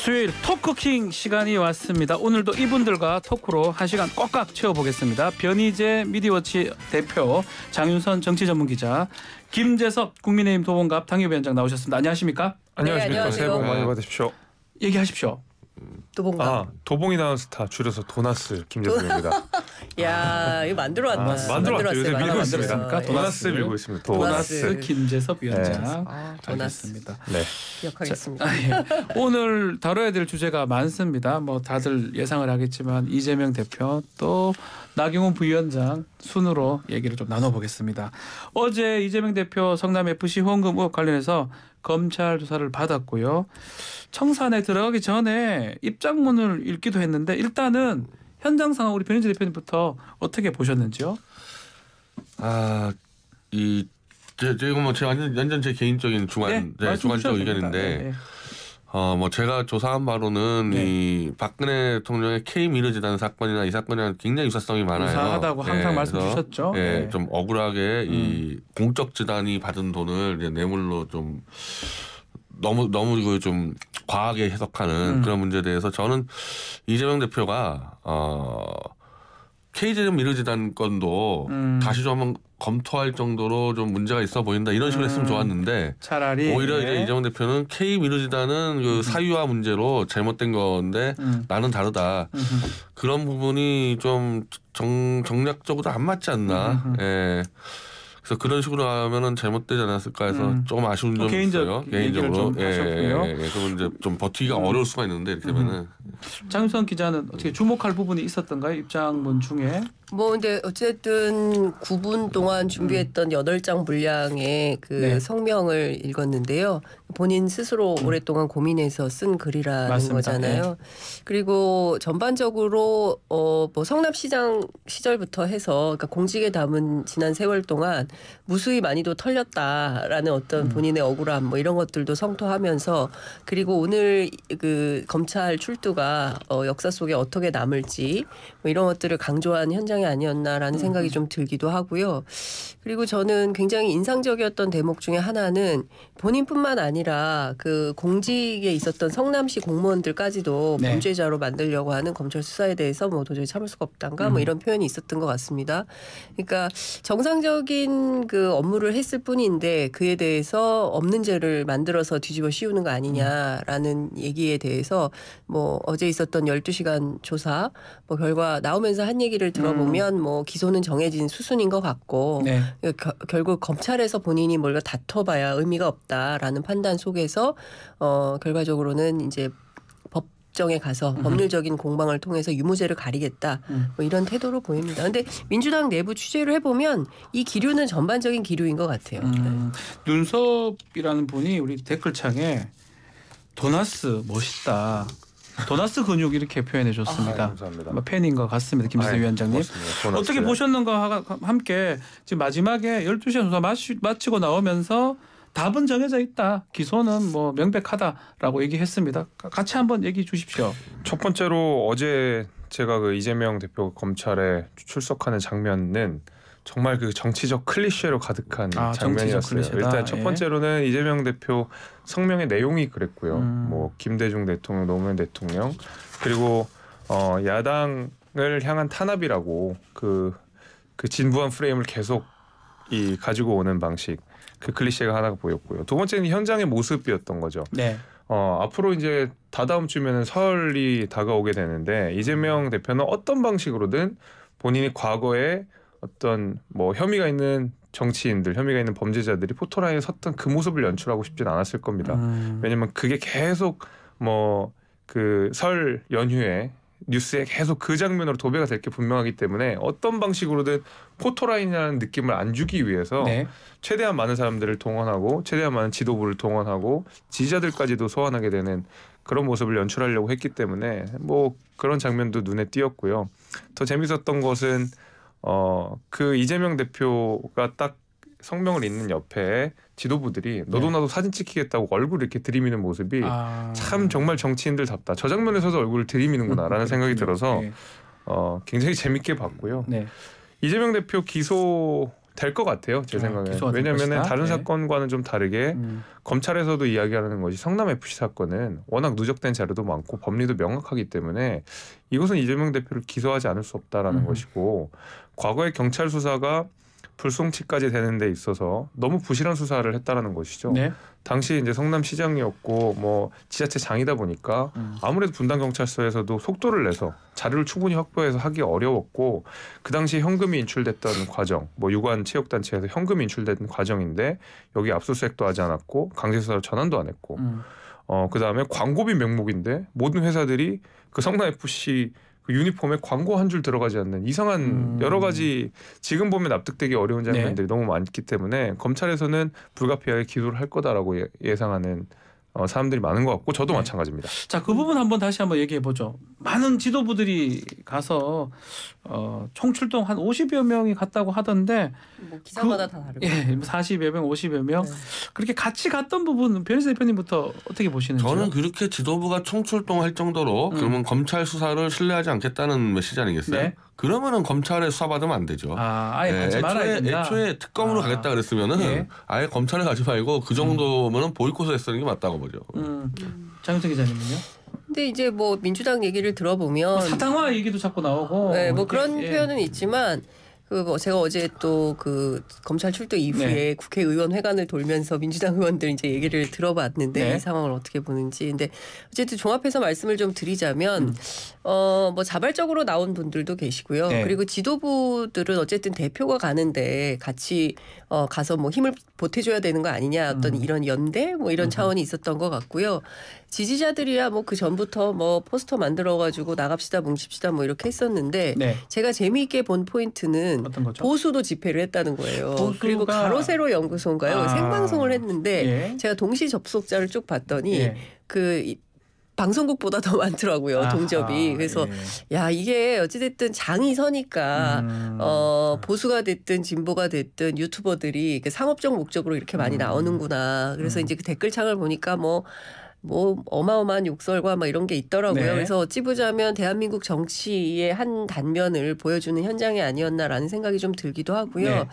수요일 토크킹 시간이 왔습니다. 오늘도 이분들과 토크로 1시간 꽉꽉 채워보겠습니다. 변희재 미디어워치 대표, 장윤선 정치전문기자, 김재섭 국민의힘 도봉갑 당협위원장 나오셨습니다. 안녕하십니까? 안녕하십니까. 네, 새해 복 많이 받으십시오. 얘기하십시오. 도봉갑. 도봉이 나온 스타 줄여서 도나스 김재섭입니다. 야, 이거 만들어 왔다. 만들어왔죠. 요새 밀고 있습니다. 예. 도나스 밀고 있습니다. 도나스 김재섭 위원장. 도나스. 알겠습니다. 네. 기억하겠습니다. 예. 오늘 다뤄야 될 주제가 많습니다. 뭐 다들 예상을 하겠지만 이재명 대표 또 나경원 부위원장 순으로 얘기를 좀 나눠보겠습니다. 어제 이재명 대표 성남FC 후원금 의혹 관련해서 검찰 조사를 받았고요. 청산에 들어가기 전에 입장문을 읽기도 했는데 일단은 현장 상황 우리 변희재 대표님부터 어떻게 보셨는지요? 제가 뭐 제가 완전 제 개인적인 주관적 의견인데 네. 뭐 제가 조사한 바로는 네. 이 박근혜 대통령의 K 미르지단 사건이나 이 사건이랑 굉장히 유사성이 많아요. 유사하다고 항상 말씀 주셨죠. 예, 네. 좀 억울하게 이 공적 재단이 받은 돈을 이제 뇌물로 좀 너무 좀 과하게 해석하는 그런 문제에 대해서 저는 이재명 대표가 KJ 미르지단 건도 다시 좀 한번 검토할 정도로 좀 문제가 있어 보인다 이런 식으로 했으면 좋았는데 차라리 오히려 이제 이재명 대표는 K 미르지단은 그 사유화 문제로 잘못된 건데 나는 다르다 그런 부분이 좀 정략적으로 안 맞지 않나. 예. 그래서 그런 식으로 하면은 잘못되지 않았을까 해서 조금 아쉬운 점이 있어요. 개인적으로. 그러면 이제 좀 버티기가 어려울 수가 있는데 이렇게 하면은. 장윤선 기자는 어떻게 주목할 부분이 있었던가요? 입장문 중에? 뭐 근데 어쨌든 9분 동안 준비했던 8장 분량의 그 네. 성명을 읽었는데요. 본인 스스로 오랫동안 고민해서 쓴 글이라는 맞습니다. 거잖아요. 네. 그리고 전반적으로 뭐 성남시장 시절부터 해서 그러니까 공직에 담은 지난 세월 동안 무수히 많이도 털렸다라는 어떤 본인의 억울함 뭐 이런 것들도 성토하면서 그리고 오늘 그 검찰 출두가 역사 속에 어떻게 남을지 뭐 이런 것들을 강조한 현장이 아니었나라는 생각이 좀 들기도 하고요. 그리고 저는 굉장히 인상적이었던 대목 중에 하나는 본인뿐만 아니라 그 공직에 있었던 성남시 공무원들까지도 네. 범죄자로 만들려고 하는 검찰 수사에 대해서 뭐 도저히 참을 수가 없단가 뭐 이런 표현이 있었던 것 같습니다. 그러니까 정상적인 그 업무를 했을 뿐인데 그에 대해서 없는 죄를 만들어서 뒤집어 씌우는 거 아니냐라는 얘기에 대해서 뭐 어제 있었던 12시간 조사 뭐 결과 나오면서 한 얘기를 들어보면 뭐 기소는 정해진 수순인 것 같고 네. 결국 검찰에서 본인이 뭔가 다퉈봐야 의미가 없다라는 판단 속에서 결과적으로는 이제 법정에 가서 법률적인 공방을 통해서 유무죄를 가리겠다 뭐 이런 태도로 보입니다. 그런데 민주당 내부 취재를 해보면 이 기류는 전반적인 기류인 것 같아요. 윤섭이라는 분이 우리 댓글창에 도나스 멋있다. 도나스 근육 이렇게 표현해 줬습니다. 감사합니다. 팬인 것 같습니다. 김재섭 위원장님. 어떻게 보셨는가 함께 지금 마지막에 12시간 조사 마치고 나오면서 답은 정해져 있다. 기소는 뭐 명백하다라고 얘기했습니다. 같이 한번 얘기해 주십시오. 첫 번째로 어제 제가 그 이재명 대표 검찰에 출석하는 장면은 정말 그 정치적 클리셰로 가득한 장면이었어요. 일단 첫 번째로는 이재명 대표 성명의 내용이 그랬고요. 뭐 김대중 대통령, 노무현 대통령 그리고 야당을 향한 탄압이라고 그 진부한 프레임을 계속 가지고 오는 방식 그 클리셰가 하나가 보였고요. 두 번째는 현장의 모습이었던 거죠. 네. 앞으로 이제 다다음 주면은 설이 다가오게 되는데 이재명 대표는 어떤 방식으로든 본인이 과거에 어떤 뭐 혐의가 있는 정치인들, 혐의가 있는 범죄자들이 포토라인에 섰던 그 모습을 연출하고 싶진 않았을 겁니다. 왜냐면 그게 계속 뭐 그 설 연휴에 뉴스에 계속 그 장면으로 도배가 될 게 분명하기 때문에 어떤 방식으로든 포토라인이라는 느낌을 안 주기 위해서 네. 최대한 많은 사람들을 동원하고 최대한 많은 지도부를 동원하고 지지자들까지도 소환하게 되는 그런 모습을 연출하려고 했기 때문에 뭐 그런 장면도 눈에 띄었고요. 더 재밌었던 것은 그 이재명 대표가 딱 성명을 읽는 옆에 지도부들이 너도 나도 사진 찍히겠다고 얼굴을 이렇게 들이미는 모습이 참 정말 정치인들답다. 저 장면에서도 얼굴을 들이미는구나라는 생각이 들어서 굉장히 재밌게 봤고요. 네. 이재명 대표 기소 될 것 같아요. 제 생각에. 기소가 될 왜냐하면 것이다. 다른 네. 사건과는 좀 다르게 검찰에서도 이야기하는 것이 성남 FC 사건은 워낙 누적된 자료도 많고 법리도 명확하기 때문에 이것은 이재명 대표를 기소하지 않을 수 없다라는 것이고 과거의 경찰 수사가 불송치까지 되는 데 있어서 너무 부실한 수사를 했다라는 것이죠. 네. 당시 이제 성남시장이었고 뭐 지자체장이다 보니까 아무래도 분당 경찰서에서도 속도를 내서 자료를 충분히 확보해서 하기 어려웠고 그 당시 현금이 인출됐던 과정, 뭐 유관 체육단체에서 현금이 인출된 과정인데 여기 압수수색도 하지 않았고 강제수사로 전환도 안 했고 그다음에 광고비 명목인데 모든 회사들이 그 성남 FC 그 유니폼에 광고 한 줄 들어가지 않는 이상한 여러 가지 지금 보면 납득되기 어려운 장면들이 너무 많기 때문에 검찰에서는 불가피하게 기소를 할 거다라고 예상하는 사람들이 많은 것 같고 저도 마찬가지입니다. 자, 그 부분 다시 한번 얘기해 보죠. 많은 지도부들이 가서 총출동 한 50여 명이 갔다고 하던데 뭐 기사마다 다 다르고. 예, 40여 명, 50여 명 그렇게 같이 갔던 부분 변희재 대표님부터 어떻게 보시는지요? 저는 그렇게 지도부가 총출동할 정도로 그러면 검찰 수사를 신뢰하지 않겠다는 메시지 아니겠어요? 네. 그러면은 검찰에 수사받으면 안 되죠. 아예 가지 말아야 된다. 애초에 특검으로 가겠다 그랬으면은 아예 검찰에 가지 말고 그 정도면은 보이콧을 했는 게 맞다고 보죠. 장윤석 기자님은요? 근데 이제 뭐 민주당 얘기를 들어보면 사당화 얘기도 자꾸 나오고. 네, 뭐 그런 표현은 있지만 그 뭐 제가 어제 또 그 검찰 출두 이후에 국회의원 회관을 돌면서 민주당 의원들 이제 얘기를 들어봤는데 이 상황을 어떻게 보는지. 근데 어쨌든 종합해서 말씀을 좀 드리자면 뭐 자발적으로 나온 분들도 계시고요. 그리고 지도부들은 어쨌든 대표가 가는데 같이 가서 뭐 힘을 보태줘야 되는 거 아니냐 어떤 이런 연대 뭐 이런 차원이 있었던 것 같고요. 지지자들이야 뭐 그 전부터 뭐 포스터 만들어가지고 나갑시다 뭉칩시다 뭐 이렇게 했었는데 제가 재미있게 본 포인트는 어떤 거죠? 보수도 집회를 했다는 거예요. 그리고 가로세로 연구소인가요? 생방송을 했는데 제가 동시 접속자를 쭉 봤더니 그 방송국보다 더 많더라고요. 동접이. 그래서 야 이게 어찌됐든 장이 서니까 보수가 됐든 진보가 됐든 유튜버들이 그 상업적 목적으로 이렇게 많이 나오는구나. 그래서 이제 그 댓글창을 보니까 뭐 어마어마한 욕설과 막 이런 게 있더라고요. 그래서 어찌 보자면 대한민국 정치의 한 단면을 보여주는 현장이 아니었나라는 생각이 좀 들기도 하고요.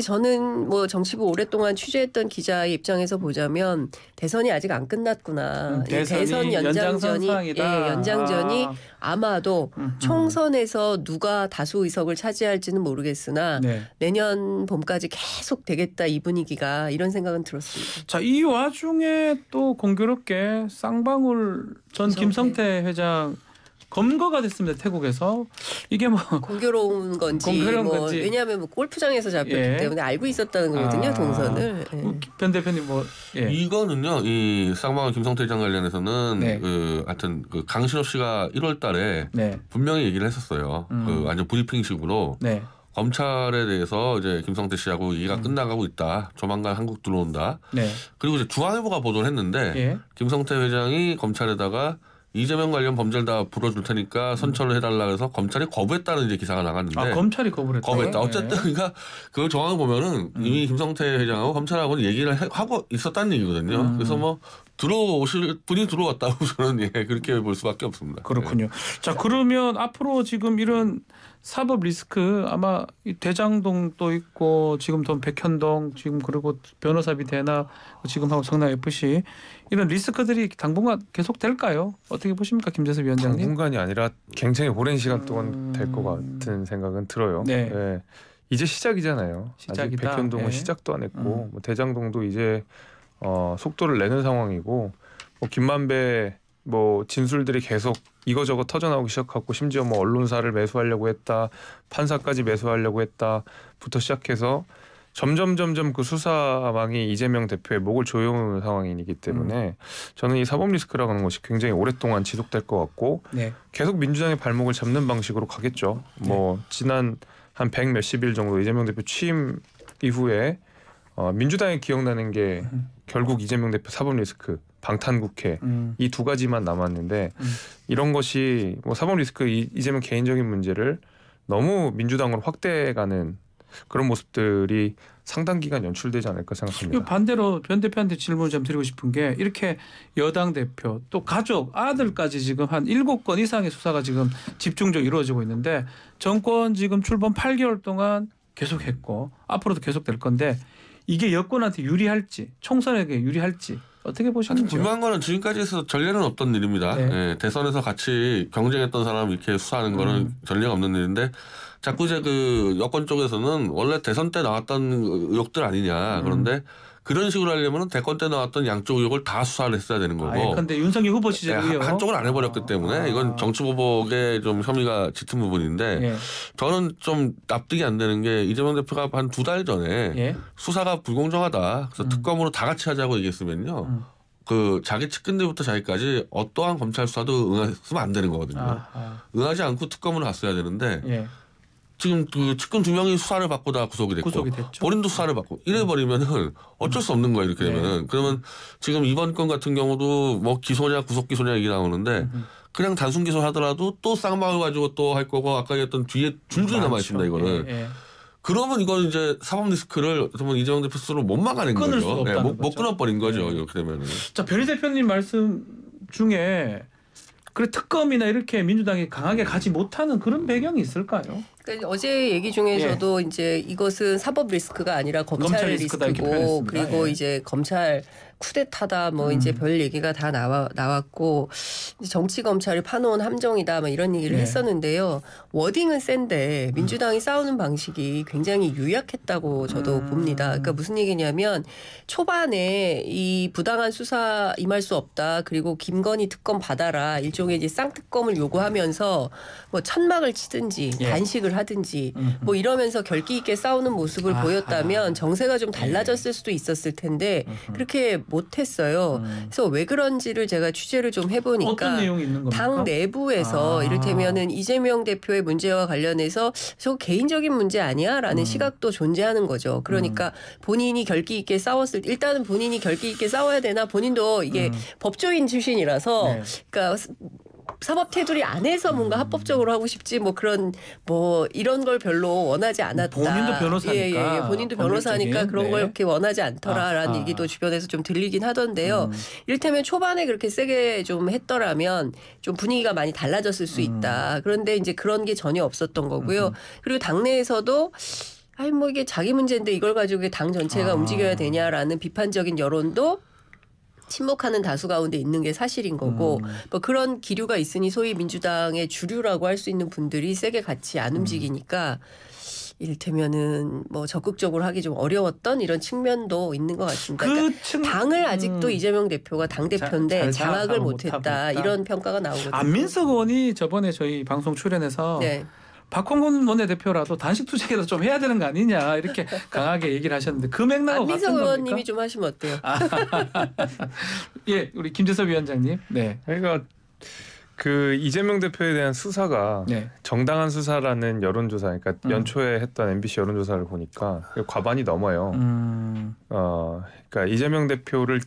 저는 뭐 정치부 오랫동안 취재했던 기자의 입장에서 보자면 대선이 아직 안 끝났구나. 대선 연장전이 아마도 총선에서 누가 다수 의석을 차지할지는 모르겠으나 내년 봄까지 계속 되겠다 이 분위기가 이런 생각은 들었습니다. 자, 이 와중에 또 공교롭게 쌍방울 전 김성태 회장 검거가 됐습니다. 태국에서. 이게 뭐 공교로운 건지 왜냐하면 뭐 골프장에서 잡혔기 때문에 알고 있었다는 거거든요. 동선을. 변 대표님 뭐 이거는요. 이 쌍방울 김성태 회장 관련해서는 그 하여튼 그 강신업 씨가 1월달에 분명히 얘기를 했었어요. 그 완전 브리핑식으로. 검찰에 대해서 이제 김성태 씨하고 얘기가 끝나가고 있다. 조만간 한국 들어온다. 그리고 이제 중앙일보가 보도를 했는데 김성태 회장이 검찰에다가 이재명 관련 범죄를 다 풀어줄 테니까 선처를 해달라 해서 검찰이 거부했다는 이제 기사가 나갔는데. 검찰이 거부했다. 어쨌든 그러니까 그 정황을 보면은 이미 김성태 회장하고 검찰하고는 얘기를 하고 있었다는 얘기거든요. 그래서 뭐 들어오실 분이 들어왔다고 저는 그렇게 볼 수밖에 없습니다. 그렇군요. 자, 그러면 앞으로 지금 이런 사법 리스크 아마 대장동도 있고 지금 돈 백현동 지금 그리고 변호사비 대납 지금 하고 성남 FC 이런 리스크들이 당분간 계속 될까요? 어떻게 보십니까, 김재섭 위원장님? 당분간이 아니라 굉장히 오랜 시간 동안 될 것 같은 생각은 들어요. 이제 시작이잖아요. 아직 백현동은 시작도 안 했고 뭐 대장동도 이제 속도를 내는 상황이고 뭐 김만배 뭐 진술들이 계속 이거저거 터져나오기 시작하고 심지어 뭐 언론사를 매수하려고 했다, 판사까지 매수하려고 했다부터 시작해서 점점 그 수사망이 이재명 대표의 목을 조여오는 상황이기 때문에 저는 이 사법 리스크라고 하는 것이 굉장히 오랫동안 지속될 것 같고 계속 민주당의 발목을 잡는 방식으로 가겠죠. 뭐 지난 한 100 몇십 일 정도 이재명 대표 취임 이후에 민주당에 기억나는 게 결국 이재명 대표 사법 리스크, 방탄국회 이 두 가지만 남았는데 이런 것이 뭐 사법 리스크 이재명 개인적인 문제를 너무 민주당으로 확대해가는 그런 모습들이 상당 기간 연출되지 않을까 생각합니다. 반대로 변 대표한테 질문을 좀 드리고 싶은 게 이렇게 여당 대표 또 가족 아들까지 지금 한 7건 이상의 수사가 지금 집중적으로 이루어지고 있는데 정권 지금 출범 8개월 동안 계속했고 앞으로도 계속될 건데 이게 여권한테 유리할지 총선에게 유리할지 어떻게 보시는지요? 분명한 거는 지금까지 해서 전례는 없던 일입니다. 네. 예, 대선에서 같이 경쟁했던 사람 이렇게 수사하는 거는 전례가 없는 일인데 자꾸 이제 그 여권 쪽에서는 원래 대선 때 나왔던 의혹들 아니냐. 그런데 그런 식으로 하려면 대권 때 나왔던 양쪽 의혹을 다 수사를 했어야 되는 거고. 그런데 윤석열 후보 시절 의혹 한쪽을 안 해버렸기 때문에 이건 정치보복에 좀 혐의가 짙은 부분인데 예. 저는 좀 납득이 안 되는 게 이재명 대표가 한 2달 전에 예. 수사가 불공정하다. 그래서 특검으로 다 같이 하자고 얘기했으면요. 그 자기 측근들부터 자기까지 어떠한 검찰 수사도 응했으면 안 되는 거거든요. 응하지 않고 특검으로 갔어야 되는데 예. 지금 그 측근 2명이 수사를 받고 다 구속이 됐고 구속이 됐죠. 본인도 수사를 받고 이래버리면은 어쩔 수 없는 거예요. 이렇게 되면은. 그러면 지금 이번 건 같은 경우도 뭐 기소냐 구속 기소냐 얘기 나오는데 그냥 단순 기소하더라도 또 쌍방울 가지고 또 할 거고 아까 얘기했던 뒤에 줄줄이 남아 있습니다. 이거는. 예. 그러면 이건 이제 사법 리스크를 그러면 이재명 대표 스스로 못 막아낸 끊을 거죠. 수 없다는 못 거죠. 끊어버린 거죠. 네. 이렇게 되면은. 자, 변희 대표님 말씀 중에 그래 특검이나 이렇게 민주당이 강하게 가지 못하는 그런 배경이 있을까요? 그러니까 어제 얘기 중에서도 이제 이것은 사법 리스크가 아니라 검찰 리스크다 이렇게 리스크고 표현했습니다. 그리고 예. 이제 검찰 쿠데타다 뭐 이제 별 얘기가 다 나왔고 정치 검찰이 파놓은 함정이다 뭐 이런 얘기를 네. 했었는데요. 워딩은 센데 민주당이 싸우는 방식이 굉장히 유약했다고 저도 봅니다. 그러니까 무슨 얘기냐면 초반에 이 부당한 수사 임할 수 없다. 그리고 김건희 특검 받아라. 일종의 이제 쌍특검을 요구하면서 뭐 천막을 치든지 예. 단식을 하든지 뭐 이러면서 결기 있게 싸우는 모습을 보였다면 정세가 좀 달라졌을 수도 있었을 텐데 그렇게 못했어요. 그래서 왜 그런지를 제가 취재를 좀 해보니까 어떤 내용이 있는 겁니까? 당 내부에서 이를테면은 이재명 대표의 문제와 관련해서 저 개인적인 문제 아니야라는 시각도 존재하는 거죠. 그러니까 본인이 결기 있게 싸웠을 때 일단은 본인이 결기 있게 싸워야 되나 본인도 이게 법조인 출신이라서 네. 그러니까 사법 테두리 안에서 뭔가 합법적으로 하고 싶지 뭐 그런 뭐 이런 걸 별로 원하지 않았다. 본인도 변호사니까. 예. 본인도 변호사니까 법률적인. 그런 걸 네. 이렇게 원하지 않더라라는 얘기도 주변에서 좀 들리긴 하던데요. 이를테면 초반에 그렇게 세게 좀 했더라면 좀 분위기가 많이 달라졌을 수 있다. 그런데 이제 그런 게 전혀 없었던 거고요. 그리고 당내에서도 아니 뭐 이게 자기 문제인데 이걸 가지고 당 전체가 움직여야 되냐라는 비판적인 여론도 침묵하는 다수 가운데 있는 게 사실인 거고 뭐 그런 기류가 있으니 소위 민주당의 주류라고 할 수 있는 분들이 세게 같이 안 움직이니까 이를테면은 뭐 적극적으로 하기 좀 어려웠던 이런 측면도 있는 것 같습니다. 그러니까 당을 아직도 이재명 대표가 당 대표인데 장악을 못했다 이런 평가가 나오거든요. 안민석 의원이 저번에 저희 방송 출연해서 네. 박홍근 원내대표라도 단식 투쟁이라도 좀 해야 되는 거 아니냐 이렇게 강하게 얘기를 하셨는데 그 맥락하고 같은 안민석 겁니까? 의원님이 좀 하시면 어때요? 예, 우리 김재섭 위원장님. 네. 그러니까 그 이재명 대표에 대한 수사가 네. 정당한 수사라는 여론조사, 그러니까 연초에 했던 MBC 여론조사를 보니까 과반이 넘어요. 그러니까 이재명 대표를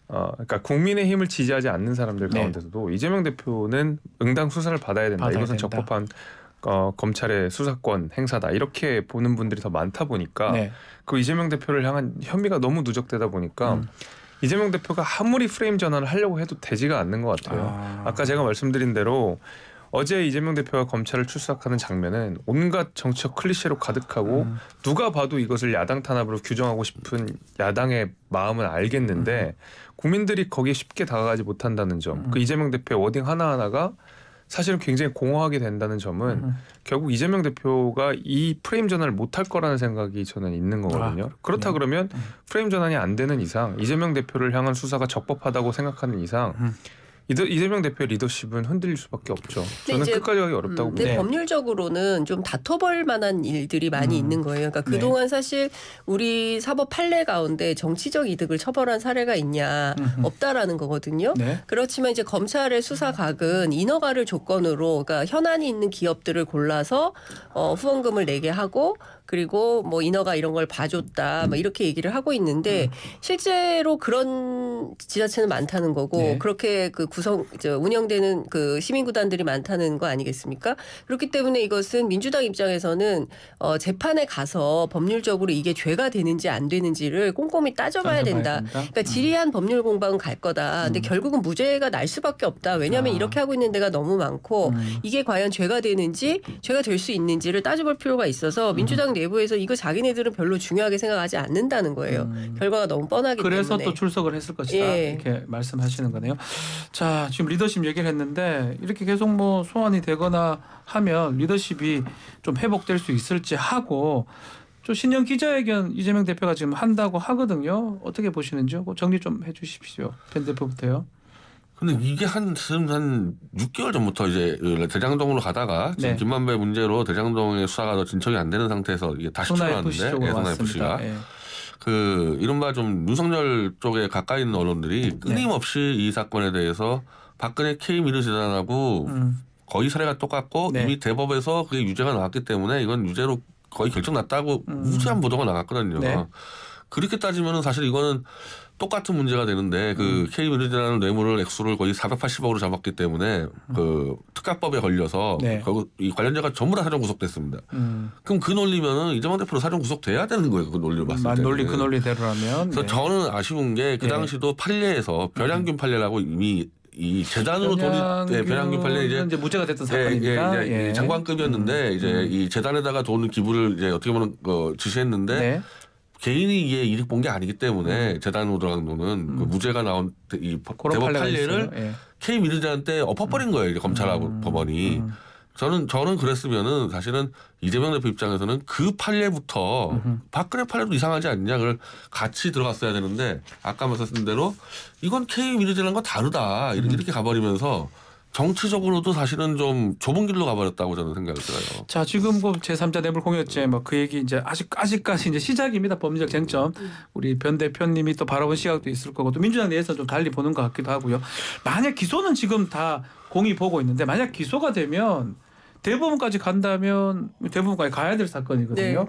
그러니까 국민의힘을 지지하지 않는 사람들 가운데서도 이재명 대표는 응당 수사를 받아야 된다. 이것은 적법한 검찰의 수사권 행사다. 이렇게 보는 분들이 더 많다 보니까 그 이재명 대표를 향한 혐의가 너무 누적되다 보니까 이재명 대표가 아무리 프레임 전환을 하려고 해도 되지가 않는 것 같아요. 아까 제가 말씀드린 대로 어제 이재명 대표가 검찰을 출석하는 장면은 온갖 정치적 클리셰로 가득하고 누가 봐도 이것을 야당 탄압으로 규정하고 싶은 야당의 마음은 알겠는데 국민들이 거기에 쉽게 다가가지 못한다는 점, 그 이재명 대표의 워딩 하나하나가 사실은 굉장히 공허하게 된다는 점은 결국 이재명 대표가 이 프레임 전환을 못할 거라는 생각이 저는 있는 거거든요. 그렇다 그러면 프레임 전환이 안 되는 이상 이재명 대표를 향한 수사가 적법하다고 생각하는 이상 이재명 대표의 리더십은 흔들릴 수밖에 없죠. 저는 끝까지 가기 어렵다고 봅니다. 법률적으로는 좀 다퉈볼 만한 일들이 많이 있는 거예요. 그러니까 그동안 사실 우리 사법 판례 가운데 정치적 이득을 처벌한 사례가 있냐 없다라는 거거든요. 그렇지만 이제 검찰의 수사각은 인허가를 조건으로 그러니까 현안이 있는 기업들을 골라서 후원금을 내게 하고 그리고 뭐 인허가 이런 걸 봐줬다 뭐 이렇게 얘기를 하고 있는데 실제로 그런 지자체는 많다는 거고 그렇게 그 운영되는 그 시민구단들이 많다는 거 아니겠습니까? 그렇기 때문에 이것은 민주당 입장에서는 재판에 가서 법률적으로 이게 죄가 되는지 안 되는지를 꼼꼼히 따져봐야 된다. 그러니까 지리한 법률 공방은 갈 거다. 근데 결국은 무죄가 날 수밖에 없다. 왜냐하면 이렇게 하고 있는 데가 너무 많고 이게 과연 죄가 되는지 죄가 될 수 있는지를 따져볼 필요가 있어서 민주당 내부에서 이거 자기네들은 별로 중요하게 생각하지 않는다는 거예요. 결과가 너무 뻔하기 그래서 때문에. 또 출석을 했을 것이다. 예. 이렇게 말씀하시는 거네요. 자, 지금 리더십 얘기를 했는데 이렇게 계속 뭐 소환이 되거나 하면 리더십이 좀 회복될 수 있을지 하고 좀 신년 기자회견 이재명 대표가 지금 한다고 하거든요. 어떻게 보시는지요? 정리 좀 해주십시오. 전 대표부터요. 근데 이게 한 6개월 전부터 이제 대장동으로 가다가 지금 네. 김만배 문제로 대장동의 수사가 더 진척이 안 되는 상태에서 이게 다시 출연하는데 성남 FC가 예. 그 이른바 좀 윤석열 쪽에 가까이 있는 언론들이 끊임없이 이 사건에 대해서 박근혜 K미르재단하고 거의 사례가 똑같고 네. 이미 대법에서 그게 유죄가 나왔기 때문에 이건 유죄로 거의 결정났다고 무지한 보도가 나갔거든요. 네. 그렇게 따지면은 사실 이거는 똑같은 문제가 되는데 그 K미르재단은 뇌물을 액수를 거의 480억으로 잡았기 때문에 그 특가법에 걸려서 네. 결국 이 관련자가 전부 다 사전 구속됐습니다. 그럼 그 논리면은 이재명 대표로 사전 구속돼야 되는 거예요. 그 논리를 봤을 때. 그 논리대로라면. 그래서 네. 저는 아쉬운 게 그 당시도 판례에서 별양균 판례라고 이미 이 재단으로 돈이 별양균 판례 이제 무죄가 됐던 사건입니다. 예. 장관급이었는데 이제 이 재단에다가 돈 기부를 이제 어떻게 보면 지시했는데 네. 개인이 이게 이익 본 게 아니기 때문에 재단으로 들어간 돈은 그 무죄가 나온 이 그런 대법 판례를 예. K 미르재한테 엎어버린 거예요. 이제 검찰하고 법원이. 저는 그랬으면은 사실은 이재명 대표 입장에서는 그 판례부터 박근혜 판례도 이상하지 않냐 그걸 같이 들어갔어야 되는데 아까 말씀드린 대로 이건 K 미르재랑과 다르다 이렇게 가버리면서 정치적으로도 사실은 좀 좁은 길로 가버렸다고 저는 생각을 들어요. 자, 지금 그 제3자 뇌물 공여죄 뭐 그 얘기 이제 아직까지 이제 시작입니다. 법리적 쟁점. 우리 변 대표님이 또 바라본 시각도 있을 거고 또 민주당 내에서 좀 달리 보는 것 같기도 하고요. 만약 기소는 지금 다 공이 보고 있는데 만약 기소가 되면 대법원까지 간다면 대법원까지 가야 될 사건이거든요.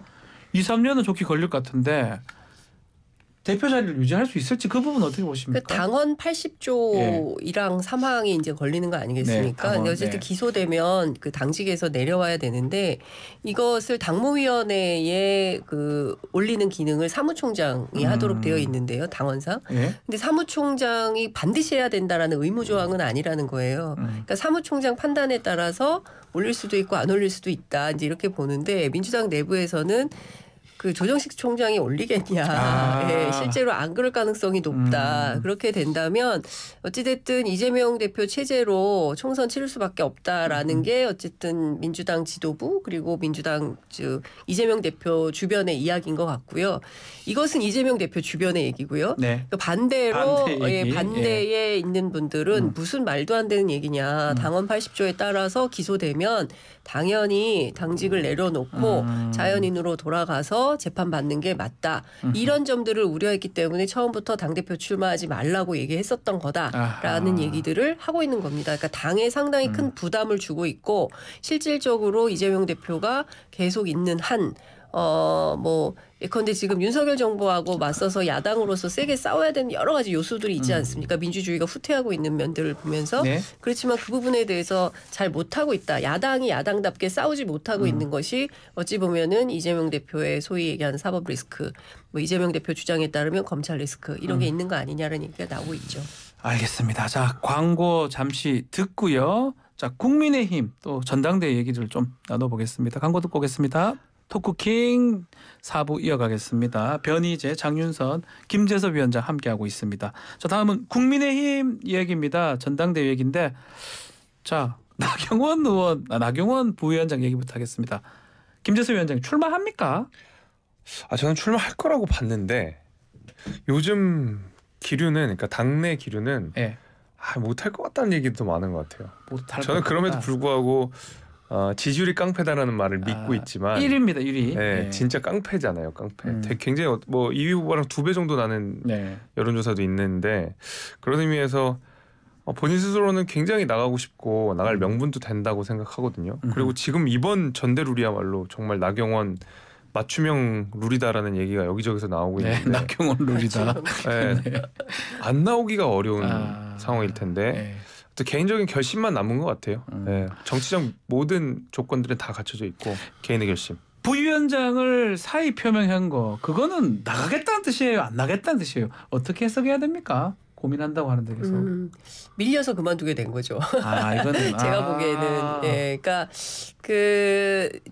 네. 2-3년은 좋게 걸릴 것 같은데 대표 자리를 유지할 수 있을지 그 부분 어떻게 보십니까? 그 당헌 80조이랑 사망이 이제 걸리는 거 아니겠습니까? 네, 당헌, 근데 어쨌든 네. 기소되면 그 당직에서 내려와야 되는데 이것을 당무위원회에 그 올리는 기능을 사무총장이 하도록 되어 있는데요, 당헌상. 예. 근데 사무총장이 반드시 해야 된다라는 의무 조항은 아니라는 거예요. 그러니까 사무총장 판단에 따라서 올릴 수도 있고 안 올릴 수도 있다. 이제 이렇게 보는데 민주당 내부에서는 그 조정식 총장이 올리겠냐. 예, 실제로 안 그럴 가능성이 높다. 그렇게 된다면 어찌됐든 이재명 대표 체제로 총선 치를 수밖에 없다라는 게 어쨌든 민주당 지도부 그리고 민주당 이재명 대표 주변의 이야기인 것 같고요. 이것은 이재명 대표 주변의 얘기고요. 네. 반대로 얘기. 반대에 있는 분들은 무슨 말도 안 되는 얘기냐. 당헌 80조에 따라서 기소되면 당연히 당직을 내려놓고 자연인으로 돌아가서 재판받는 게 맞다. 이런 점들을 우려했기 때문에 처음부터 당대표 출마하지 말라고 얘기했었던 거다라는 얘기들을 하고 있는 겁니다. 그러니까 당에 상당히 큰 부담을 주고 있고 실질적으로 이재명 대표가 계속 있는 한 예컨대 지금 윤석열 정부하고 맞서서 야당으로서 세게 싸워야 되는 여러 가지 요소들이 있지 않습니까? 민주주의가 후퇴하고 있는 면들을 보면서 네. 그렇지만 그 부분에 대해서 잘 못하고 있다. 야당이 야당답게 싸우지 못하고 있는 것이 어찌 보면은 이재명 대표의 소위 얘기하는 사법 리스크, 뭐 이재명 대표 주장에 따르면 검찰 리스크 이런 게 있는 거 아니냐라는 얘기가 나오고 있죠. 알겠습니다. 자, 광고 잠시 듣고요. 자, 국민의힘 또 전당대회 얘기를 좀 나눠보겠습니다. 광고 듣고 오겠습니다. 토크킹 4부 이어가겠습니다. 변희재, 장윤선, 김재섭 위원장 함께하고 있습니다. 자, 다음은 국민의힘 얘기입니다. 전당대회 얘기인데 자, 나경원 부위원장 얘기부터 하겠습니다. 김재섭 위원장 출마합니까? 저는 출마할 거라고 봤는데 요즘 기류는 그러니까 당내 기류는 네. 못할 것 같다는 얘기도 많은 것 같아요. 저는 그럼에도 같다. 불구하고 지지율이 깡패다라는 말을 믿고 있지만 1위입니다. 1위. 네, 네. 진짜 깡패잖아요. 깡패. 되게 굉장히 2위 후보랑 2배 정도 나는 네. 여론조사도 있는데 그런 의미에서 본인 스스로는 굉장히 나가고 싶고 나갈 명분도 된다고 생각하거든요. 그리고 지금 이번 전대룰이야말로 정말 나경원 맞춤형 룰이다라는 얘기가 여기저기서 나오고 네, 있는데 나경원 룰이다. 네, 안 나오기가 어려운 상황일 텐데 네. 또 개인적인 결심만 남은 것 같아요. 네, 정치적 모든 조건들은 다 갖춰져 있고 개인의 결심. 부위원장을 사의 표명한 거 그거는 나가겠다는 뜻이에요? 안 나가겠다는 뜻이에요? 어떻게 해석해야 됩니까? 고민한다고 하는데 계속. 밀려서 그만두게 된 거죠. 아 이거는 제가 보기에는 그러니까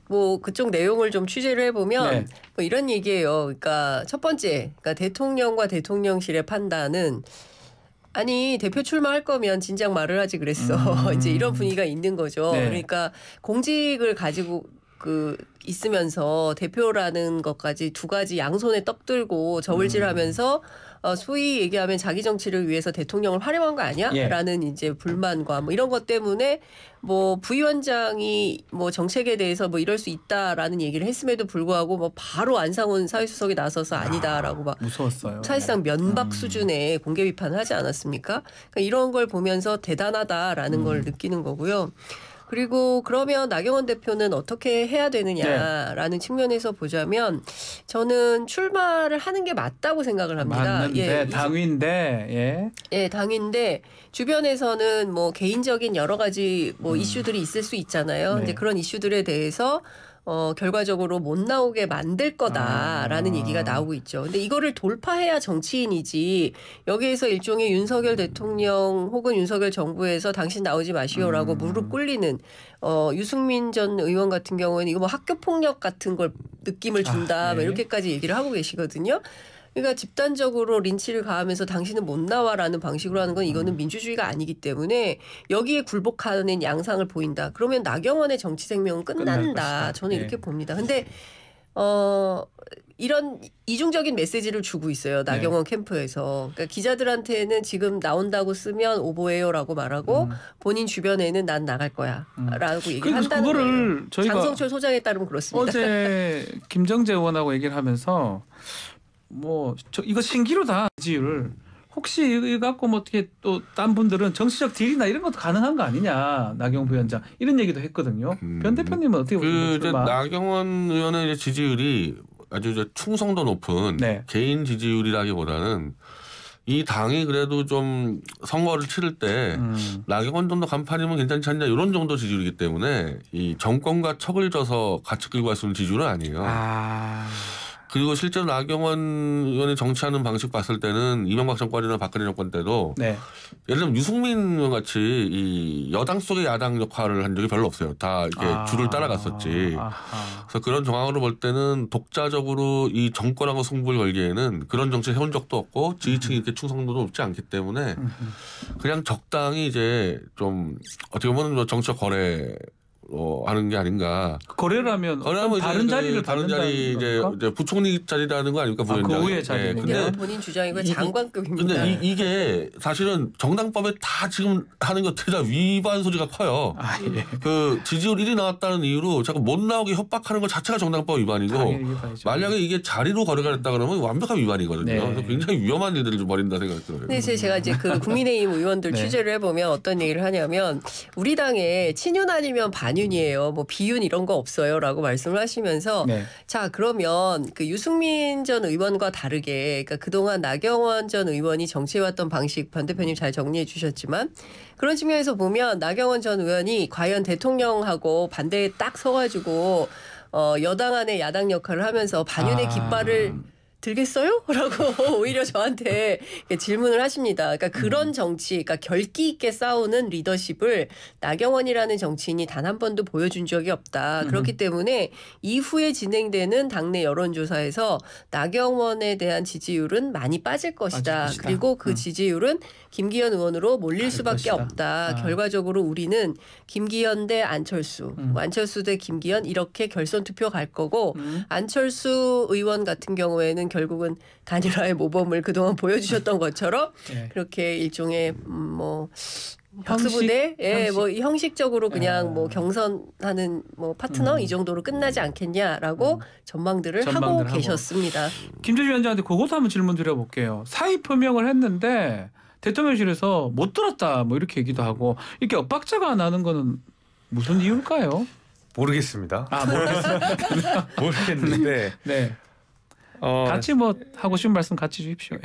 뭐 그쪽 내용을 좀 취재를 해보면 네. 뭐 이런 얘기예요. 그러니까 첫 번째, 그러니까 대통령과 대통령실의 판단은 아니 대표 출마할 거면 진작 말을 하지 그랬어. 이제 이런 분위기가 있는 거죠. 네. 그러니까 공직을 가지고 있으면서 대표라는 것까지 두 가지 양손에 떡 들고 저울질하면서 소위 얘기하면 자기 정치를 위해서 대통령을 활용한 거 아니야? 예. 라는 이제 불만과 뭐 이런 것 때문에 뭐 부위원장이 뭐 정책에 대해서 뭐 이럴 수 있다라는 얘기를 했음에도 불구하고 뭐 바로 안상훈 사회수석이 나서서 아니다라고 막 무서웠어요. 사실상 면박 수준의 공개 비판을 하지 않았습니까? 그러니까 이런 걸 보면서 대단하다라는 걸 느끼는 거고요. 그리고 그러면 나경원 대표는 어떻게 해야 되느냐라는 측면에서 보자면 저는 출마를 하는 게 맞다고 생각을 합니다. 맞는데 당위인데 예, 당인데 주변에서는 뭐 개인적인 여러 가지 뭐 이슈들이 있을 수 있잖아요. 네. 이제 그런 이슈들에 대해서 결과적으로 못 나오게 만들 거다라는 얘기가 나오고 있죠. 근데 이거를 돌파해야 정치인이지 여기에서 일종의 윤석열 대통령 혹은 윤석열 정부에서 당신 나오지 마시오라고 무릎 꿇리는 유승민 전 의원 같은 경우에는 이거 뭐 학교 폭력 같은 걸 느낌을 준다 네. 이렇게까지 얘기를 하고 계시거든요. 그러니까 집단적으로 린치를 가하면서 당신은 못 나와라는 방식으로 하는 건 이거는 민주주의가 아니기 때문에 여기에 굴복하는 양상을 보인다. 그러면 나경원의 정치 생명은 끝난다. 저는 이렇게 봅니다. 근데 이런 이중적인 메시지를 주고 있어요. 나경원 캠프에서. 그러니까 기자들한테는 지금 나온다고 쓰면 오보예요라고 말하고 본인 주변에는 난 나갈 거야 라고 얘기를 한다는 그거를 거예요. 저희가 장성철 소장에 따르면 그렇습니다. 어제 김정재 의원하고 얘기를 하면서 뭐 이거 신기루다 지지율 혹시 이거 갖고 뭐 어떻게 또 딴 분들은 정치적 딜이나 이런 것도 가능한 거 아니냐 나경원 부위원장 이런 얘기도 했거든요. 변 대표님은 어떻게 보십니까? 나경원 의원의 이제 지지율이 아주 이제 충성도 높은 네. 개인 지지율이라기보다는 이 당이 그래도 좀 선거를 치를 때 나경원 정도 간판이면 괜찮지 않냐 이런 정도 지지율이기 때문에 이 정권과 척을 져서 같이 끌고 갈 수 있는 지지율은 아니에요. 그리고 실제로 나경원 의원이 정치하는 방식 봤을 때는 이명박 정권이나 박근혜 정권 때도 네. 예를 들면 유승민 의원 같이 이 여당 속의 야당 역할을 한 적이 별로 없어요. 다 이렇게 줄을 따라갔었지. 그래서 그런 정황으로 볼 때는 독자적으로 이 정권하고 승부를 걸기에는 그런 정치 해온 적도 없고 지지층이 이렇게 충성도도 높지 않기 때문에 그냥 적당히 이제 좀 어떻게 보면 정치적 거래 하는 게 아닌가. 거래라면 다른 자리를 다른 자리 이제 부총리 자리라는 거 아닙니까 부위원장? 그 위에 자리. 근데 본인 주장이고 장관급입니다. 근데 이게 사실은 정당법에 다 지금 하는 것 다 위반 소지가 커요. 예. 그 지지율 1위 나왔다는 이유로 자꾸 못 나오게 협박하는 것 자체가 정당법 위반이고 만약에 이게 자리로 거래가 됐다 그러면 완벽한 위반이거든요. 네. 그래서 굉장히 위험한 일들을 좀 벌인다 생각이 들어요. 근데 제가 이제 그 국민의힘 의원들 취재를 해보면 어떤 얘기를 하냐면 우리 당에 친윤 아니면 반윤이에요. 뭐 비윤 이런 거 없어요라고 말씀을 하시면서 자 그러면 그 유승민 전 의원과 다르게 그러니까 그동안 나경원 전 의원이 정치해왔던 방식 변 대표님 잘 정리해 주셨지만 그런 측면에서 보면 나경원 전 의원이 과연 대통령하고 반대에 딱 서가지고 여당 안에 야당 역할을 하면서 반윤의 깃발을 들겠어요? 라고 오히려 저한테 질문을 하십니다. 그러니까 그런 정치, 그러니까 결기 있게 싸우는 리더십을 나경원이라는 정치인이 단 한 번도 보여준 적이 없다. 그렇기 때문에 이후에 진행되는 당내 여론조사에서 나경원에 대한 지지율은 많이 빠질 것이다. 그리고 그 지지율은 김기현 의원으로 몰릴 수밖에 없다. 결과적으로 우리는 김기현 대 안철수, 안철수 대 김기현 이렇게 결선 투표 갈 거고 안철수 의원 같은 경우에는 결국은 단일화의 모범을 그동안 보여주셨던 것처럼 그렇게 일종의 뭐 박수부대, 뭐 형식적으로 그냥 뭐 경선하는 뭐 파트너 이 정도로 끝나지 않겠냐라고 전망들을 하고 계셨습니다. 김재주 위원장한테 그것도 한번 질문 드려볼게요. 사의 표명을 했는데 대통령실에서 못 들었다 뭐 이렇게 얘기도 하고 이렇게 엇박자가 나는 거는 무슨 이유일까요? 모르겠습니다. 모르겠습니다. 모르겠는데. 네. 같이 뭐 하고 싶은 말씀 같이 주십시오.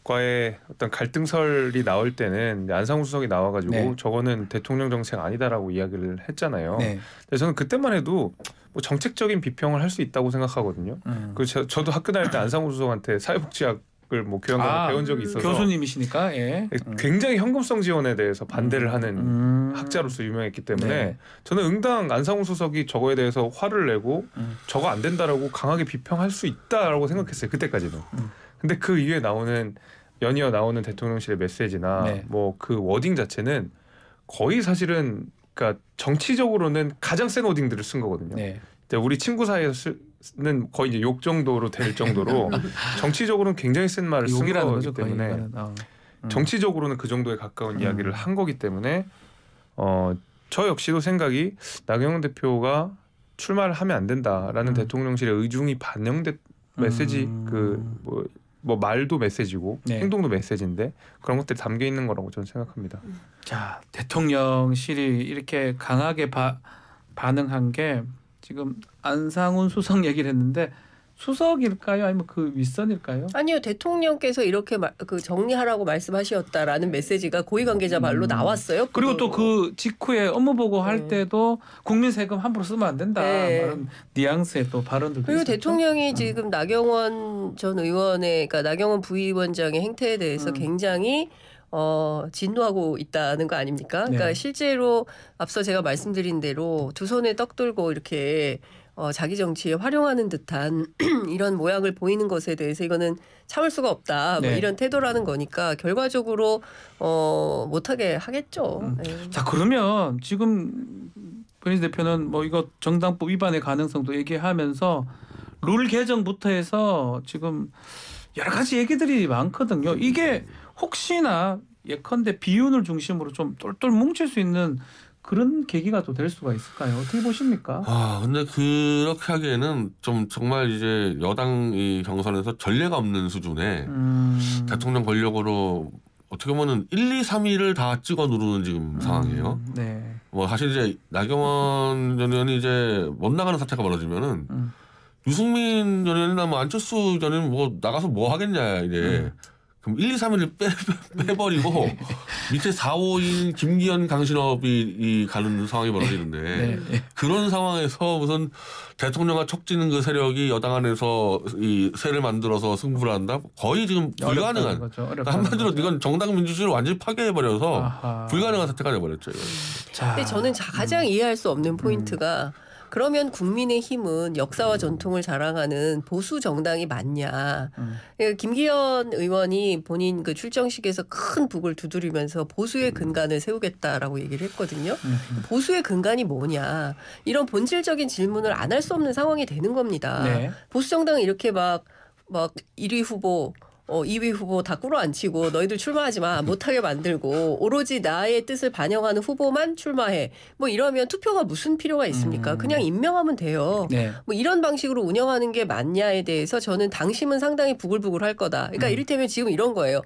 과의 어떤 갈등설이 나올 때는 안상훈 수석이 나와가지고 네. 저거는 대통령 정책 아니다라고 이야기를 했잖아요. 네. 근데 저는 그때만 해도 뭐 정책적인 비평을 할 수 있다고 생각하거든요. 그 저도 학교 다닐 때 안상훈 수석한테 사회복지학을 뭐 교양과에 배운 적이 있어서 교수님이시니까 예. 굉장히 현금성 지원에 대해서 반대를 하는 학자로서 유명했기 때문에 네. 저는 응당 안상훈 수석이 저거에 대해서 화를 내고 저거 안 된다라고 강하게 비평할 수 있다라고 생각했어요. 그때까지는. 근데 그 이후에 연이어 나오는 대통령실의 메시지나 네. 뭐 그 워딩 자체는 거의 사실은 그러니까 정치적으로는 가장 센 워딩들을 쓴 거거든요. 네. 우리 친구 사이에서는 거의 이제 욕 정도로 될 정도로 정치적으로는 굉장히 센 말을 쓴 욕이라는 거기 거죠, 때문에 정치적으로는 그 정도에 가까운 이야기를 한 거기 때문에 저 역시도 생각이 나경원 대표가 출마를 하면 안 된다라는 대통령실의 의중이 반영된 메시지 뭐 말도 메시지고 네. 행동도 메시지인데 그런 것들이 담겨 있는 거라고 저는 생각합니다. 자, 대통령실이 이렇게 강하게 반응한 게 지금 안상훈 수석 얘기를 했는데 수석일까요? 아니면 그 윗선일까요? 아니요, 대통령께서 이렇게 정리하라고 말씀하셨다라는 메시지가 고위 관계자 말로 나왔어요. 그리고 또 그 직후에 업무 보고할 때도 국민 세금 함부로 쓰면 안 된다. 그런 뉘앙스의 또 발언들도 그리고 있었죠. 대통령이 지금 나경원 전 의원의, 그러니까 나경원 부위원장의 행태에 대해서 굉장히 진노하고 있다는 거 아닙니까? 그러니까 네. 실제로 앞서 제가 말씀드린 대로 두 손에 떡 들고 이렇게 자기 정치에 활용하는 듯한 이런 모양을 보이는 것에 대해서 이거는 참을 수가 없다. 네. 뭐 이런 태도라는 거니까 결과적으로 못하게 하겠죠. 네. 자, 그러면 지금 변희재 대표는 뭐 이거 정당법 위반의 가능성도 얘기하면서 룰 개정부터 해서 지금 여러 가지 얘기들이 많거든요. 이게 혹시나 예컨대 비윤을 중심으로 좀 똘똘 뭉칠 수 있는 그런 계기가 또 될 수가 있을까요? 어떻게 보십니까? 근데 그렇게 하기에는 좀 정말 이제 여당이 경선에서 전례가 없는 수준의 대통령 권력으로 어떻게 보면은 1, 2, 3위를 다 찍어 누르는 지금 상황이에요. 네. 뭐 사실 이제 나경원 전 의원이 이제 못 나가는 사태가 벌어지면은 유승민 전 의원이나 뭐 안철수 전 의원 뭐 나가서 뭐 하겠냐 이제. 그럼 1, 2, 3위를 빼버리고 밑에 4, 5인 김기현, 강신업이 가는 상황이 벌어지는데 네. 그런 상황에서 무슨 대통령과 척지는 그 세력이 여당 안에서 이 세를 만들어서 승부를 한다? 거의 지금 불가능한. 그러니까 한마디로 이건 정당 민주주의를 완전히 파괴해버려서 불가능한 사태가 돼버렸죠. 근데 저는 가장 이해할 수 없는 포인트가 그러면 국민의힘은 역사와 전통을 자랑하는 보수 정당이 맞냐? 김기현 의원이 본인 그 출정식에서 큰 북을 두드리면서 보수의 근간을 세우겠다라고 얘기를 했거든요. 보수의 근간이 뭐냐? 이런 본질적인 질문을 안 할 수 없는 상황이 되는 겁니다. 네. 보수 정당은 이렇게 막 1위 후보 2위 후보 다 꿇어앉히고 너희들 출마하지 마 못하게 만들고 오로지 나의 뜻을 반영하는 후보만 출마해 뭐 이러면 투표가 무슨 필요가 있습니까? 그냥 임명하면 돼요. 네. 뭐 이런 방식으로 운영하는 게 맞냐에 대해서 저는 당심은 상당히 부글부글할 거다. 그러니까 이를테면 지금 이런 거예요.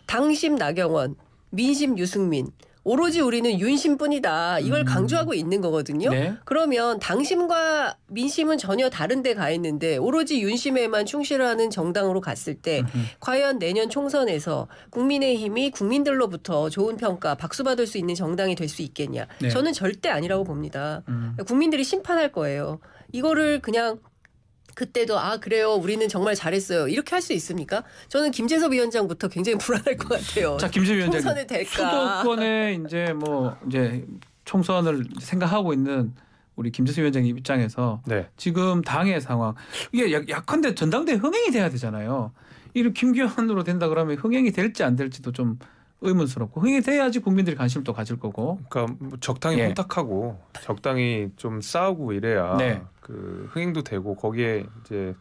당심 나경원, 민심 유승민. 오로지 우리는 윤심뿐이다. 이걸 강조하고 있는 거거든요. 네. 그러면 당심과 민심은 전혀 다른 데 가 있는데 오로지 윤심에만 충실하는 정당으로 갔을 때 과연 내년 총선에서 국민의힘이 국민들로부터 좋은 평가, 박수 받을 수 있는 정당이 될 수 있겠냐. 네. 저는 절대 아니라고 봅니다. 국민들이 심판할 거예요. 이거를 그냥 그때도 그래요. 우리는 정말 잘했어요. 이렇게 할 수 있습니까? 저는 김재섭 위원장부터 굉장히 불안할 것 같아요. 자, 김재섭 위원장 총선이 될까? 수도권에 이제 총선을 생각하고 있는 우리 김재섭 위원장 입장에서 지금 당의 상황 이게 약한데 전당대회 흥행이 돼야 되잖아요. 이를 김기현으로 된다 그러면 흥행이 될지 안 될지도 좀 의문스럽고 흥행이 돼야지 국민들이 관심을 또 가질 거고. 그러니까 뭐 적당히 혼탁하고 적당히 좀 싸우고 이래야 그 흥행도 되고 거기에 이제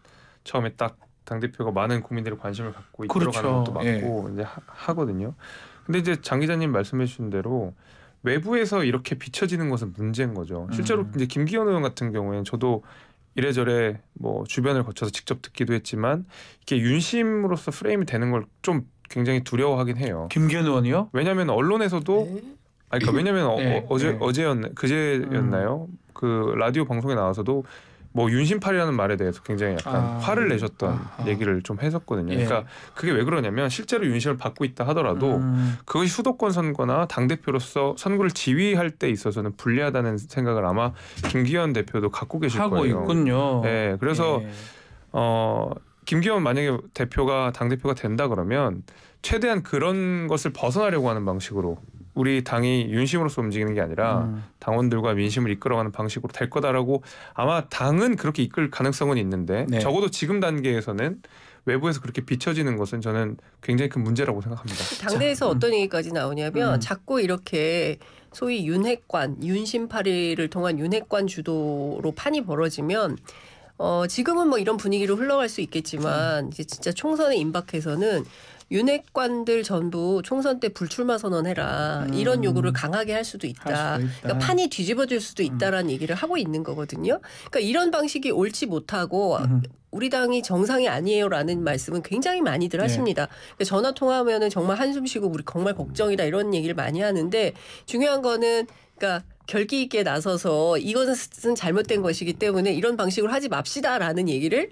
처음에 딱 당대표가 많은 국민들의 관심을 갖고 이끌어가는 것도 맞고 이제 하거든요. 근데 이제 장 기자님 말씀해 주신 대로 외부에서 이렇게 비춰지는 것은 문제인 거죠. 실제로 이제 김기현 의원 같은 경우에는 저도 이래저래 뭐 주변을 거쳐서 직접 듣기도 했지만 이게 윤심으로서 프레임이 되는 걸 좀 굉장히 두려워하긴 해요. 김기현 의원이요? 왜냐하면 언론에서도 그러니까 왜냐하면 그제였나요? 그 라디오 방송에 나와서도 뭐 윤심팔이라는 말에 대해서 굉장히 약간 화를 내셨던 얘기를 좀 했었거든요. 예. 그러니까 그게 왜 그러냐면 실제로 윤심을 받고 있다 하더라도 그것이 수도권 선거나 당대표로서 선거를 지휘할 때 있어서는 불리하다는 생각을 아마 김기현 대표도 갖고 계실 하고 거예요. 있군요. 네, 그래서 예. 김기현 만약에 대표가 당대표가 된다 그러면 최대한 그런 것을 벗어나려고 하는 방식으로 우리 당이 윤심으로서 움직이는 게 아니라 당원들과 민심을 이끌어가는 방식으로 될 거다라고 아마 당은 그렇게 이끌 가능성은 있는데 네. 적어도 지금 단계에서는 외부에서 그렇게 비춰지는 것은 저는 굉장히 큰 문제라고 생각합니다. 당내에서 어떤 얘기까지 나오냐면 자꾸 이렇게 소위 윤핵관, 윤심팔이를 통한 윤핵관 주도로 판이 벌어지면 지금은 뭐 이런 분위기로 흘러갈 수 있겠지만 이제 진짜 총선에 임박해서는 윤핵관들 전부 총선 때 불출마 선언해라 이런 요구를 강하게 할 수도 있다. 그러니까 판이 뒤집어질 수도 있다라는 얘기를 하고 있는 거거든요. 그러니까 이런 방식이 옳지 못하고 우리 당이 정상이 아니에요라는 말씀은 굉장히 많이들 하십니다. 그러니까 전화 통화하면은 정말 한숨 쉬고 우리 정말 걱정이다 이런 얘기를 많이 하는데 중요한 거는 그러니까 결기 있게 나서서 이것은 잘못된 것이기 때문에 이런 방식으로 하지 맙시다라는 얘기를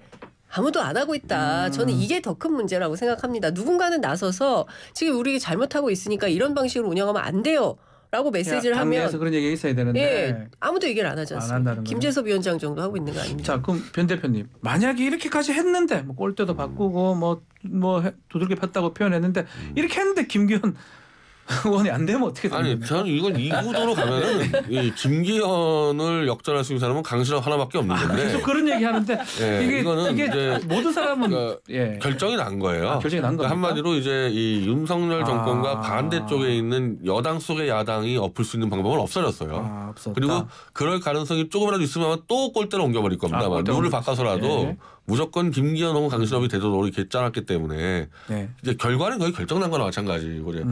아무도 안 하고 있다. 저는 이게 더 큰 문제라고 생각합니다. 누군가는 나서서 지금 우리 잘못하고 있으니까 이런 방식으로 운영하면 안 돼요. 라고 메시지를 하면 당내에서 그런 얘기가 있어야 되는데 예, 아무도 얘기를 안 하지 안 않습니까? 한다는 김재섭 위원장 정도 하고 있는 거 아닙니까? 자, 그럼 변 대표님 만약에 이렇게까지 했는데 뭐 꼴대도 바꾸고 뭐 두들겨 폈다고 표현했는데 이렇게 했는데 김기현 의원이 안 되면 어떻게 됩니까? 아니 저는 이건 이 구도로 가면은 이 김기현을 역전할 수 있는 사람은 강신업 하나밖에 없는 건데. 계속 그런 얘기 하는데 예, 이거는 이게 이제 모든 사람은 그러니까 예. 결정이 난 거예요. 결정이 난 그러니까 겁니까? 한마디로 이제 이 윤석열 정권과 반대 쪽에 있는 여당 속의 야당이 엎을 수 있는 방법은 없어졌어요. 없었다. 그리고 그럴 가능성이 조금이라도 있으면 또 꼴대로 옮겨버릴 겁니다. 룰을 바꿔서라도 예. 무조건 김기현 혹은 강신업이 되도록 이렇게 짜놨기 때문에 네. 이제 결과는 거의 결정난 거나 마찬가지고 이제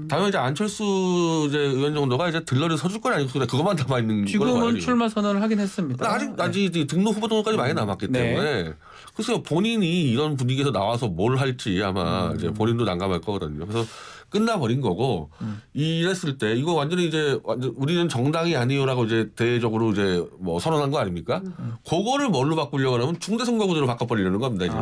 다음에 이제 안철수 이제 의원 정도가 이제 들러리 서줄 건 아니고 그것만 남아 있는 지금은 출마 선언을 하긴 했습니다. 아직 등록 후보 등록까지 많이 남았기 때문에 글쎄요 본인이 이런 분위기에서 나와서 뭘 할지 아마 이제 본인도 난감할 거거든요. 그래서 끝나버린 거고 이랬을 때 이거 완전히 이제 우리는 정당이 아니요라고 이제 대외적으로 이제 뭐 선언한 거 아닙니까? 그거를 뭘로 바꾸려고 하면 중대선거구제로 바꿔버리려는 겁니다. 이제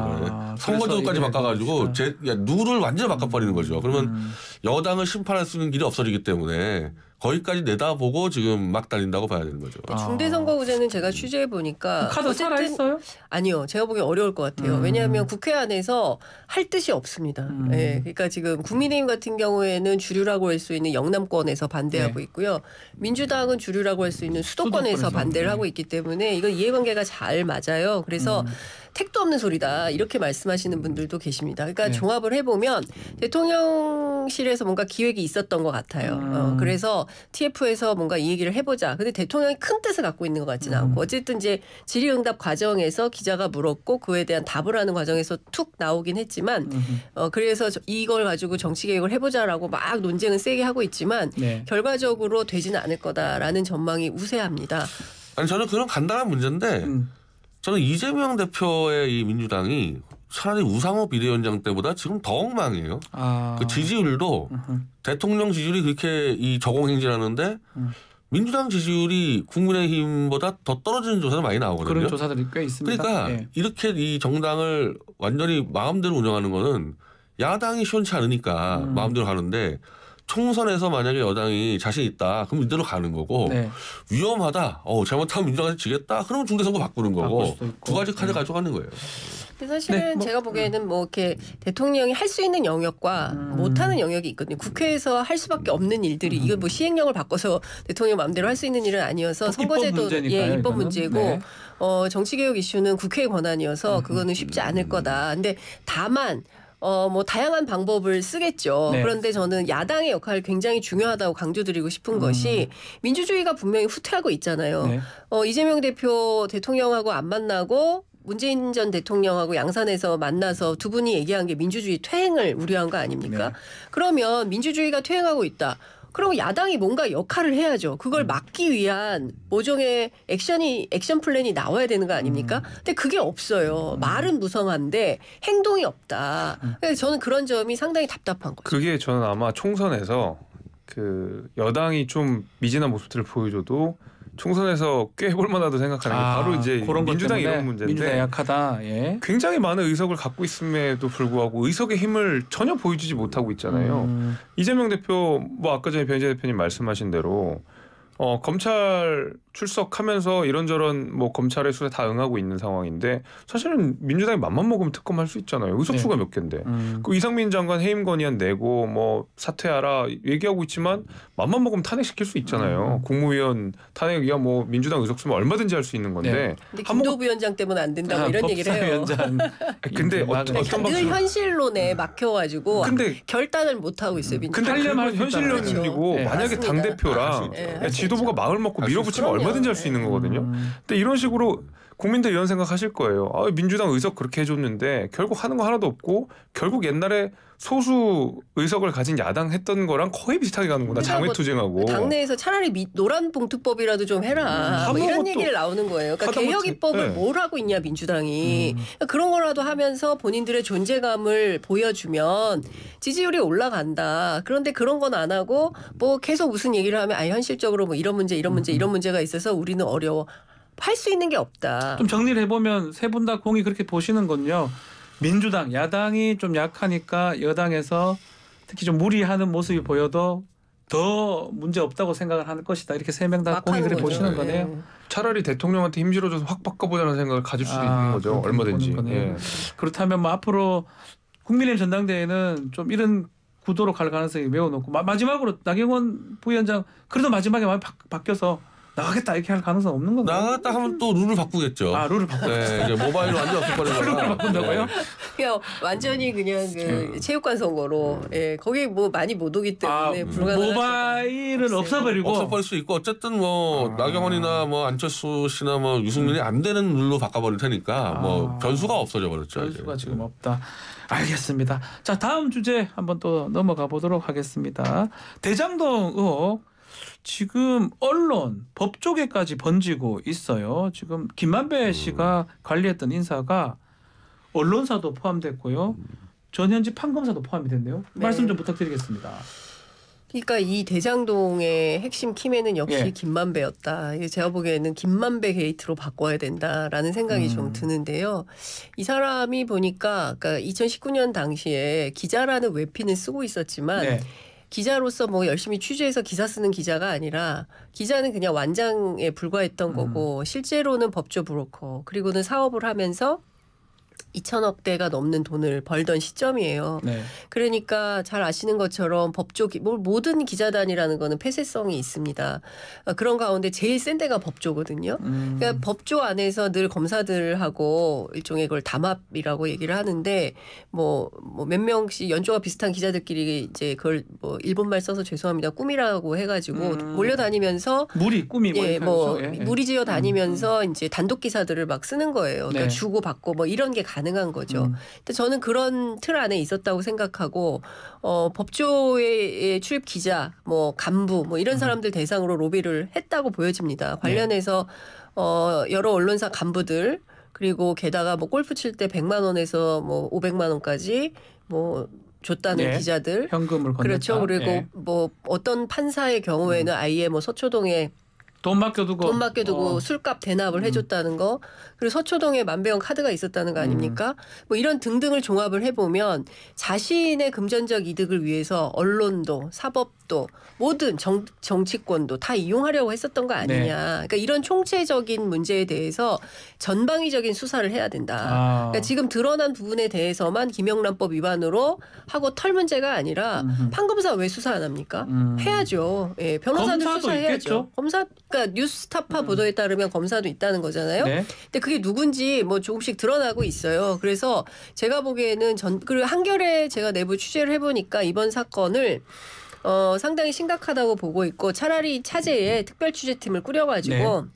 선거제도까지 바꿔가지고 룰을 완전히 바꿔버리는 거죠. 그러면 여당을 심판할 수 있는 길이 없어지기 때문에 거기까지 내다보고 지금 막 달린다고 봐야 되는 거죠. 중대선거구제는 제가 취재해 보니까 카드 살아있어요? 아니요, 제가 보기엔 어려울 것 같아요. 왜냐하면 국회 안에서 할 뜻이 없습니다. 예, 그러니까 지금 국민의힘 같은 경우에는 주류라고 할 수 있는 영남권에서 반대하고 있고요. 민주당은 주류라고 할 수 있는 수도권에서 반대를 하고 있기 때문에 이건 이해관계가 잘 맞아요. 그래서 택도 없는 소리다 이렇게 말씀하시는 분들도 계십니다. 그러니까 종합을 해보면 대통령실에서 뭔가 기획이 있었던 것 같아요. 그래서 TF에서 뭔가 이 얘기를 해보자. 근데 대통령이 큰 뜻을 갖고 있는 것 같지는 않고 어쨌든 이제 질의응답 과정에서 기자가 물었고 그에 대한 답을 하는 과정에서 툭 나오긴 했지만 그래서 이걸 가지고 정치개혁을 해보자라고 막 논쟁은 세게 하고 있지만 결과적으로 되지는 않을 거다라는 전망이 우세합니다. 아니 저는 그런 간단한 문제인데 저는 이재명 대표의 이 민주당이 차라리 우상호 비대위원장 때보다 지금 더 엉망이에요. 그 지지율도 대통령 지지율이 그렇게 이 저공행진하는데 민주당 지지율이 국민의힘보다 더 떨어지는 조사가 많이 나오거든요. 그런 조사들이 꽤 있습니다. 그러니까 이렇게 이 정당을 완전히 마음대로 운영하는 거는 야당이 시원치 않으니까 마음대로 가는데 총선에서 만약에 여당이 자신 있다. 그럼 이대로 가는 거고 위험하다. 잘못하면 민주당이 지겠다. 그러면 중대선거 바꾸는 거고 두 가지 카드 가져가는 거예요. 근데 사실은 제가 보기에는 뭐 이렇게 대통령이 할 수 있는 영역과 못하는 영역이 있거든요. 국회에서 할 수밖에 없는 일들이 이건 뭐 시행령을 바꿔서 대통령 마음대로 할 수 있는 일은 아니어서 선거제도 입법 문제고 정치개혁 이슈는 국회의 권한이어서 그거는 쉽지 않을 거다. 근데 다만 뭐 다양한 방법을 쓰겠죠. 그런데 저는 야당의 역할이 굉장히 중요하다고 강조드리고 싶은 것이 민주주의가 분명히 후퇴하고 있잖아요. 이재명 대표 대통령하고 안 만나고 문재인 전 대통령하고 양산에서 만나서 두 분이 얘기한 게 민주주의 퇴행을 우려한 거 아닙니까? 그러면 민주주의가 퇴행하고 있다. 그럼 야당이 뭔가 역할을 해야죠. 그걸 막기 위한 모종의 액션 플랜이 나와야 되는 거 아닙니까? 근데 그게 없어요. 말은 무성한데 행동이 없다. 그래서 저는 그런 점이 상당히 답답한 거죠. 그게 저는 아마 총선에서 그 여당이 좀 미진한 모습들을 보여줘도 총선에서 꽤 해볼 만하다고 생각하는 게 바로 이제 민주당 이런 문제인데 민주당 약하다. 예. 굉장히 많은 의석을 갖고 있음에도 불구하고 의석의 힘을 전혀 보여주지 못하고 있잖아요. 이재명 대표 뭐 아까 전에 변희재 대표님 말씀하신 대로 검찰 출석하면서 이런저런 뭐 검찰의 수사에 다 응하고 있는 상황인데 사실은 민주당이 맘만 먹으면 특검할 수 있잖아요. 의석수가 몇 개인데. 그 이상민 장관 해임 건의안 내고 뭐 사퇴하라 얘기하고 있지만 맘만 먹으면 탄핵시킬 수 있잖아요. 국무위원 탄핵이야 뭐 민주당 의석수면 얼마든지 할 수 있는 건데. 네. 근데 김도부 위원장 때문에 안 된다고 이런 얘기를 해요. 근데 어떤 늘 현실론에 막혀가지고 근데 결단을 못 하고 있어요. 근데 그건 현실론이고 네, 만약에 당 대표랑 지도부가 마을 먹고 밀어붙이면 얼마든지 할 수 있는 거거든요. 근데 이런 식으로 국민들 이런 생각하실 거예요. 민주당 의석 그렇게 해줬는데 결국 하는 거 하나도 없고 결국 옛날에 소수 의석을 가진 야당 했던 거랑 거의 비슷하게 가는구나. 장외투쟁하고. 당내에서 차라리 노란봉투법이라도 좀 해라. 뭐 이런 얘기를 나오는 거예요. 그러니까 개혁 입법을 뭘 하고 있냐 민주당이. 그러니까 그런 거라도 하면서 본인들의 존재감을 보여주면 지지율이 올라간다. 그런데 그런 건 안 하고 뭐 계속 무슨 얘기를 하면 현실적으로 뭐 이런 문제가 있어서 우리는 어려워. 할 수 있는 게 없다. 좀 정리를 해보면 세 분 다 공이 그렇게 보시는 건요. 민주당, 야당이 좀 약하니까 여당에서 특히 좀 무리하는 모습이 보여도 더 문제 없다고 생각을 하는 것이다. 이렇게 세 명 다 공이 그렇게 보시는 거네요. 차라리 대통령한테 힘 실어줘서 확 바꿔보자는 생각을 가질 수 있는 거죠. 얼마든지. 예. 그렇다면 뭐 앞으로 국민의힘 전당대회는 좀 이런 구도로 갈 가능성이 매우 높고 마지막으로 나경원 부위원장 그래도 마지막에 많이 바뀌어서 나가겠다 이렇게 할 가능성 없는 건가요? 나가겠다 하면 또 룰을 바꾸겠죠. 룰을 바꾸겠죠. 네, 이제 모바일로 완전 없애버리거나. 룰을 바꾼다고요? 그냥 완전히 그냥 그 체육관 선거로 거기 뭐 많이 못 오기 때문에 불가능할 모바일은 없애버리고 없애버릴 수 있고 어쨌든 뭐 나경원이나 뭐 안철수 씨나 뭐 유승민이 안 되는 룰로 바꿔버릴 테니까 뭐 변수가 없어져 버렸죠. 변수가 이제. 지금 없다. 알겠습니다. 자 다음 주제 한번 또 넘어가 보도록 하겠습니다. 대장동 의혹. 지금 언론, 법조계까지 번지고 있어요. 지금 김만배 씨가 관리했던 인사가 언론사도 포함됐고요. 전현직 판검사도 포함이 됐네요. 말씀 좀 부탁드리겠습니다. 그러니까 이 대장동의 핵심 키맨은 역시 김만배였다. 제가 보기에는 김만배 게이트로 바꿔야 된다라는 생각이 좀 드는데요. 이 사람이 보니까 그러니까 2019년 당시에 기자라는 외피는 쓰고 있었지만 기자로서 뭐 열심히 취재해서 기사 쓰는 기자가 아니라 기자는 그냥 완장에 불과했던 거고 실제로는 법조 브로커 그리고는 사업을 하면서 2천억대가 넘는 돈을 벌던 시점이에요. 그러니까 잘 아시는 것처럼 법조 모든 기자단이라는 거는 폐쇄성이 있습니다. 그런 가운데 제일 센 데가 법조거든요. 그러니까 법조 안에서 늘 검사들하고 일종의 그걸 담합이라고 얘기를 하는데 뭐 몇 명씩 연조가 비슷한 기자들끼리 이제 그걸 뭐 일본말 써서 죄송합니다. 꿈이라고 해가지고 몰려다니면서 꿈이 무리지어 다니면서 이제 단독 기사들을 막 쓰는 거예요. 그러니까 주고 받고 뭐 이런 게 가능한 거죠. 근데 저는 그런 틀 안에 있었다고 생각하고 법조의 출입 기자, 뭐 간부, 뭐 이런 사람들 대상으로 로비를 했다고 보여집니다. 관련해서 여러 언론사 간부들 그리고 게다가 뭐 골프 칠 때 100만 원에서 뭐 500만 원까지 뭐 줬다는 기자들, 현금을 건넸다. 그렇죠. 그리고 뭐 어떤 판사의 경우에는 아예 뭐 서초동에 돈 맡겨두고 술값 대납을 해줬다는 거 그리고 서초동에 만배원 카드가 있었다는 거 아닙니까? 뭐 이런 등등을 종합을 해보면 자신의 금전적 이득을 위해서 언론도 사법도 모든 정치권도 다 이용하려고 했었던 거 아니냐. 그러니까 이런 총체적인 문제에 대해서 전방위적인 수사를 해야 된다. 그러니까 지금 드러난 부분에 대해서만 김영란법 위반으로 하고 털 문제가 아니라 판검사 왜 수사 안 합니까? 해야죠. 변호사들 수사해야죠. 있겠죠? 검사 그러니까 뉴스타파 보도에 따르면 검사도 있다는 거잖아요. 근데 그게 누군지 뭐 조금씩 드러나고 있어요. 그래서 제가 보기에는 그리고 한겨레 제가 내부 취재를 해보니까 이번 사건을 상당히 심각하다고 보고 있고 차라리 차제에 특별 취재팀을 꾸려가지고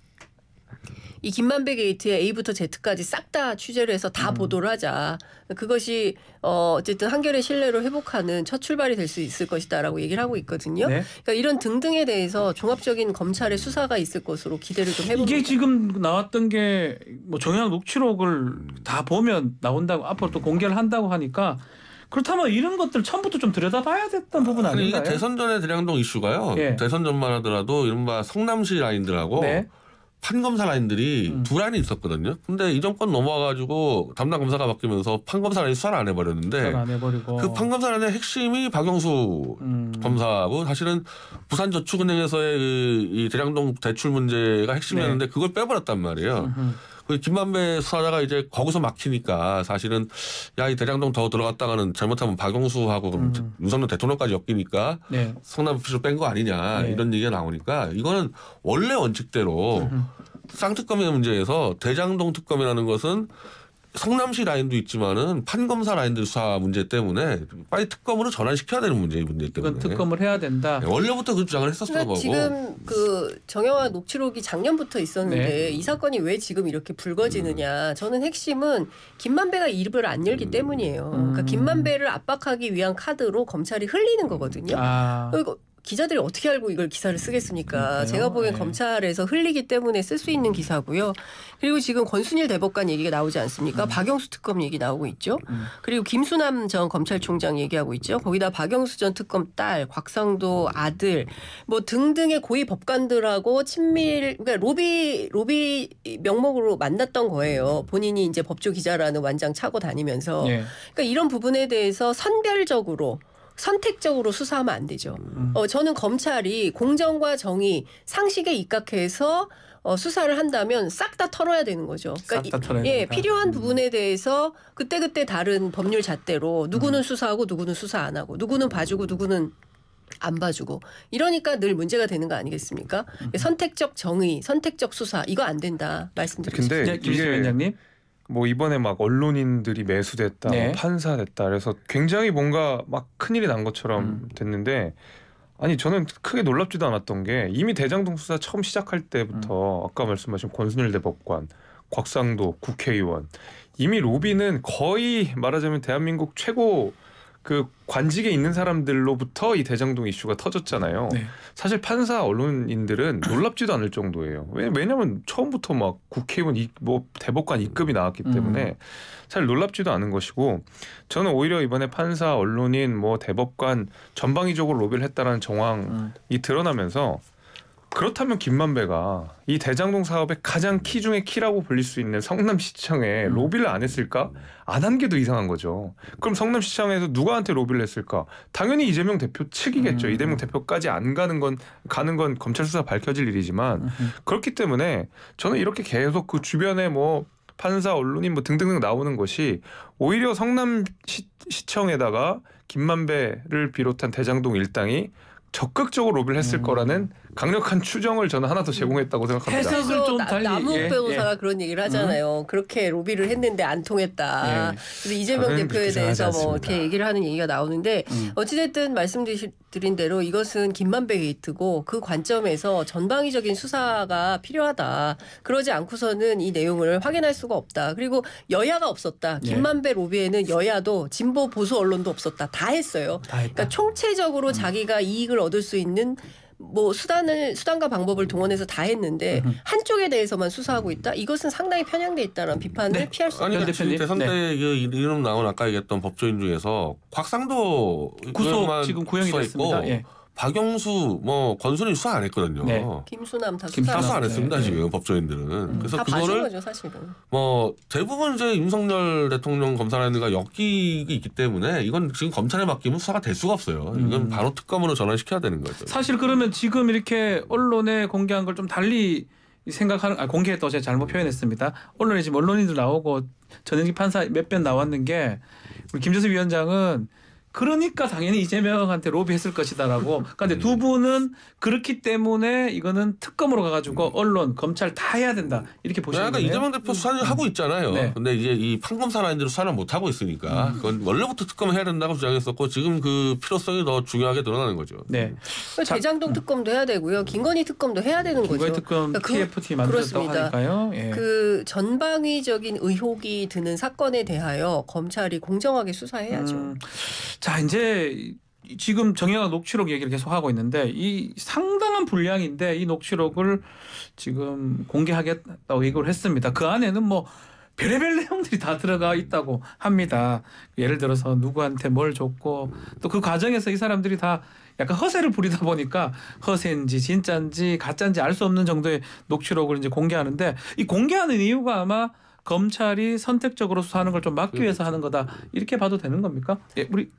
이 김만배 게이트의 A부터 Z까지 싹 다 취재를 해서 다 보도를 하자. 그것이 어쨌든 한겨레 신뢰를 회복하는 첫 출발이 될 수 있을 것이다라고 얘기를 하고 있거든요. 그러니까 이런 등등에 대해서 종합적인 검찰의 수사가 있을 것으로 기대를 좀 해봅니다. 이게 지금 나왔던 게 뭐 정약 녹취록을 다 보면 나온다고 앞으로 또 공개를 한다고 하니까 그렇다면 이런 것들 처음부터 좀 들여다봐야 됐던 부분 아닌가요? 이게 대선 전에 대장동 이슈가요. 예. 대선 전만 하더라도 이른바 성남시 라인들하고 네. 판검사 라인들이 두 라인이 있었거든요. 근데 이 정권 넘어와가지고 담당 검사가 바뀌면서 판검사 라인 수사를 안 해버렸는데 수사를 안 해버리고 그 판검사 라인의 핵심이 박영수 검사하고 사실은 부산저축은행에서의 이 대장동 대출 문제가 핵심이었는데 네. 그걸 빼버렸단 말이에요. 그 김만배 수사자가 이제 거기서 막히니까 사실은 야, 이 대장동 더 들어갔다가는 잘못하면 박영수하고 윤석열 대통령까지 엮이니까 네. 성남시로 뺀 거 아니냐 네. 이런 얘기가 나오니까 이거는 원래 원칙대로 쌍특검의 문제에서 대장동 특검이라는 것은 성남시 라인도 있지만은 판검사 라인들 수사 문제 때문에 빨리 특검으로 전환시켜야 되는 문제이기 때문에 이건 특검을 해야 된다. 네, 원래부터 그 주장을 했었던 그러니까 거고. 지금 그 정영학 녹취록이 작년부터 있었는데 네. 이 사건이 왜 지금 이렇게 불거지느냐. 저는 핵심은 김만배가 입을 안 열기 때문이에요. 그러니까 김만배를 압박하기 위한 카드로 검찰이 흘리는 거거든요. 아. 이거 기자들이 어떻게 알고 이걸 기사를 쓰겠습니까? 그러니까요. 제가 보기엔 네. 검찰에서 흘리기 때문에 쓸 수 있는 기사고요. 그리고 지금 권순일 대법관 얘기가 나오지 않습니까? 박영수 특검 얘기 나오고 있죠. 그리고 김수남 전 검찰총장 얘기하고 있죠. 거기다 박영수 전 특검 딸, 곽상도 아들 뭐 등등의 고위 법관들하고 친밀 그러니까 로비 명목으로 만났던 거예요. 본인이 이제 법조 기자라는 완장 차고 다니면서. 예. 그러니까 이런 부분에 대해서 선택적으로 수사하면 안 되죠. 저는 검찰이 공정과 정의, 상식에 입각해서 수사를 한다면 싹 다 털어야 되는 거죠. 싹 다 털어야 예, 된다. 필요한 부분에 대해서 그때그때 다른 법률 잣대로 누구는 수사하고 누구는 수사 안 하고 누구는 봐주고 누구는 안 봐주고 이러니까 늘 문제가 되는 거 아니겠습니까? 선택적 정의, 선택적 수사 이거 안 된다 말씀드리고 싶습니다. 근데 네, 김수현 위원장님. 뭐 이번에 막 언론인들이 매수됐다, 네. 뭐 판사됐다, 그래서 굉장히 뭔가 막 큰일이 난 것처럼 됐는데 아니 저는 크게 놀랍지도 않았던 게 이미 대장동 수사 처음 시작할 때부터 아까 말씀하신 권순일 대법관, 곽상도 국회의원 이미 로비는 거의 말하자면 대한민국 최고 그 관직에 있는 사람들로부터 이 대장동 이슈가 터졌잖아요. 네. 사실 판사 언론인들은 놀랍지도 않을 정도예요. 왜냐하면 처음부터 막 국회의원 뭐 대법관 입급이 나왔기 때문에 잘 놀랍지도 않은 것이고 저는 오히려 이번에 판사 언론인 뭐 대법관 전방위적으로 로비를 했다라는 정황이 드러나면서 그렇다면 김만배가 이 대장동 사업의 가장 키 중의 키라고 불릴 수 있는 성남시청에 로비를 안 했을까? 안 한 게 더 이상한 거죠. 그럼 성남시청에서 누구한테 로비를 했을까? 당연히 이재명 대표 측이겠죠. 이재명 대표까지 안 가는 건 검찰 수사 밝혀질 일이지만 그렇기 때문에 저는 이렇게 계속 그 주변에 뭐 판사, 언론인 뭐 등등 나오는 것이 오히려 성남시청에다가 김만배를 비롯한 대장동 일당이 적극적으로 로비를 했을 거라는 강력한 추정을 저는 하나 더 제공했다고 생각합니다. 해석을 좀 달리 남욱 예, 변호사가 예. 그런 얘기를 하잖아요. 그렇게 로비를 했는데 안 통했다. 예. 그래서 이재명 저는 대표에 그렇게 대해서 생각하지 뭐 않습니다. 이렇게 얘기를 하는 얘기가 나오는데 어찌됐든 말씀드린 대로 이것은 김만배 게이트고 그 관점에서 전방위적인 수사가 필요하다. 그러지 않고서는 이 내용을 확인할 수가 없다. 그리고 여야가 없었다. 김만배 로비에는 여야도 진보 보수 언론도 없었다. 다 했어요. 다 했다. 그러니까 총체적으로 자기가 이익을 얻을 수 있는 뭐 수단과 방법을 동원해서 다 했는데 한쪽에 대해서만 수사하고 있다. 이것은 상당히 편향돼 있다는 비판을 네. 피할 수 아니 없다. 대표님. 지금 대선 네. 때 그 이름 나온 아까 얘기했던 법조인 중에서 곽상도 구속 의원만 지금 구형이 수사했고 됐습니다. 예. 박영수 뭐 권순일 수사 안 했거든요. 네. 김수남 다 김수남. 수사 수사 안 네. 했습니다 네. 지금 법조인들은. 그래서 다 봐준 그거를 거죠 사실은. 뭐 대부분 이제 윤석열 대통령 검사라든가 엮이기 있기 때문에 이건 지금 검찰에 맡기면 수사가 될 수가 없어요. 이건 바로 특검으로 전환시켜야 되는 거죠. 사실 그러면 지금 이렇게 언론에 공개한 걸 좀 달리 생각하는 공개했다고 제가 잘못 표현했습니다. 언론에 지금 언론인들 나오고 전현직 판사 몇 번 나왔는 게 우리 김재수 위원장은 그러니까 당연히 이재명한테 로비했을 것이다라고. 그런데 두 분은 그렇기 때문에 이거는 특검으로 가가지고 언론, 검찰 다 해야 된다 이렇게 보시는 그러니까 거예요. 이재명 대표 수사를 하고 있잖아요. 네. 근데 이제 이 판검사 라인대로 수사를 못 하고 있으니까 그건 원래부터 특검을 해야 된다고 주장했었고 지금 그 필요성이 더 중요하게 드러나는 거죠. 네. 그러니까 대장동 특검도 해야 되고요. 김건희 특검도 해야 되는 거죠. 김건희 특검 그러니까 TFT 만들었다고 그렇습니다. 하니까요. 예. 그 전방위적인 의혹이 드는 사건에 대하여 검찰이 공정하게 수사해야죠. 자 이제 지금 정영학 녹취록 얘기를 계속 하고 있는데 이 상당한 분량인데 이 녹취록을 지금 공개하겠다고 얘기를 했습니다. 그 안에는 뭐 별의별 내용들이 다 들어가 있다고 합니다. 예를 들어서 누구한테 뭘 줬고 또 그 과정에서 이 사람들이 다 약간 허세를 부리다 보니까 허세인지 진짜인지 가짜인지 알 수 없는 정도의 녹취록을 이제 공개하는데 이 공개하는 이유가 아마 검찰이 선택적으로 수사하는 걸 좀 막기 위해서 하는 거다 이렇게 봐도 되는 겁니까? 예, 우리